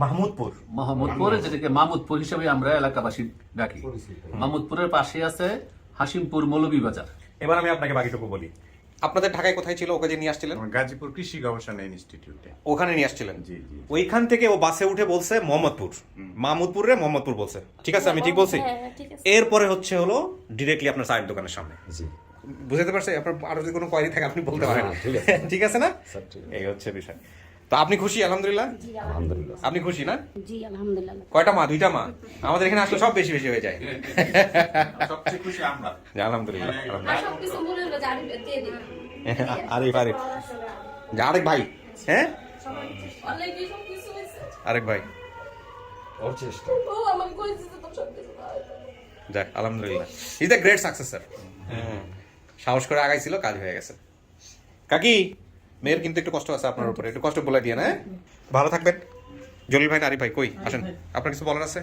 মাহমুদপুরে, যেটাকে মাহমুদপুর হিসেবে আমরা এলাকাবাসী ডাকি। মাহমুদপুরের পাশে আছে হাসিমপুর মৌলভীবাজার। এবার আমি আপনাকে বাকিটুকু বলি। আপনাদের ঢাকায় কোথায় ছিল ওকে যে নিয়ে আসছিলেন? গাজীপুর কৃষি গবেষণা ইনস্টিটিউটে, ওখানে নিয়ে আসছিলেন। জি জি। ওইখান থেকে ও বাসে উঠে বলছে মোহাম্মদপুর, মাহমুদপুরে মোহাম্মদপুর বলছে, ঠিক আছে? আমি ঠিক বলছি? এরপরে হচ্ছে হলো ডিরেক্টলি আপনার চায়ের দোকানের সামনে। জি, বুঝতে পারছি? আপনার আরো যদি কোনো কোয়ারি থাকে আপনি বলতে পারেন, ঠিক আছে না? এই হচ্ছে বিষয়। তো আপনি খুশি? আলহামদুলিল্লাহ। আলহামদুলিল্লাহ। আপনি খুশি না? জি আলহামদুলিল্লাহ। কয়টা মা? 2টা মা। আমাদের এখানে আসলে সব বেশি বেশি হয়ে যায়। সবচেয়ে খুশি আমরা। আলহামদুলিল্লাহ। সবকিছু মনে হলো যে আরিফ দিয়ে দিন। আরিফ আরেক ভাই। হ্যাঁ, অলরেডি সবকিছু হয়েছে। আরেক ভাই। ওর চেষ্টা। ও আমাকে কইছে যে তোর সবকিছু যাক আলহামদুলিল্লাহ, ইজ দ্য গ্রেট সাকসেসর। সাহস করে আগাইছিল, কাজ হয়ে গেছে। কাকি, মেয়ের কিন্তু একটু কষ্ট আছে আপনার উপরে, একটু কষ্ট বলে দিয়ে না। ভালো থাকবেন। জলিল ভাই, আরিফ ভাই কই আসেন, আপনার কিছু বলার আছে?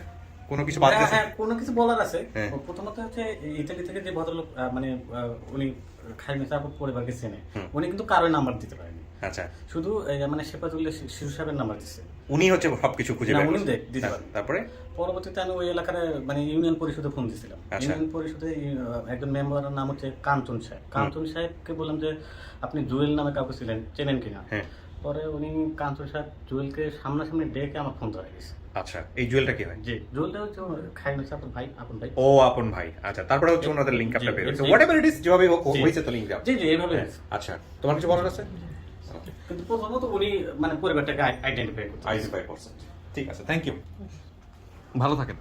কোনো কিছু বাদ দিয়েছে? হ্যাঁ, কোনো কিছু বলার আছে। প্রথমত হচ্ছে ইতালি থেকে যে ভদ্রলোক, মানে উনি খাইমেসা পরিবারকে চেনে, উনি কিন্তু কারোর নাম্বার দিতে পারেনি। আচ্ছা, শুধু মানে শেফাজুল্লাহ শিশু সাহেবের নাম্বার দিচ্ছে। উনি হচ্ছে সবকিছু খুঁজে বের উনি করছে। দিতে পারেন। তারপরে পরবর্তীতে আমি ওই এলাকার মানে ইউনিয়ন পরিষদে ফোন দিয়েছিলাম। ইউনিয়ন পরিষদে একজন মেম্বারের নাম হচ্ছে কাঞ্চন সাহেব। কাঞ্চন সাহেবকে বললাম যে আপনি জুয়েল নামে কাউকে চেনেন কিনা। পরে উনি কাঞ্চন সাহেব জুয়েলকে সামনাসামনি ডেকে আমার ফোন ধরে গেছে। আচ্ছা, এই জুয়েলটা কি হয়? জি, জুয়েলটা হচ্ছে খাইমেসা আপন ভাই। ও আপন ভাই। আচ্ছা, তারপরে হচ্ছে ওনাদের লিংক আপটা বের হচ্ছে, হোয়াটএভার ইট ইজ, যেভাবে হইছে তো লিংক আপ। জি জি, এইভাবে। আচ্ছা, তোমার কিছু বলার আছে? কিন্তু প্রথমত উনি মানে পরিবারটাকে আইডেন্টিফাই করছে। ঠিক আছে, থ্যাংক ইউ। ভালো থাকেন।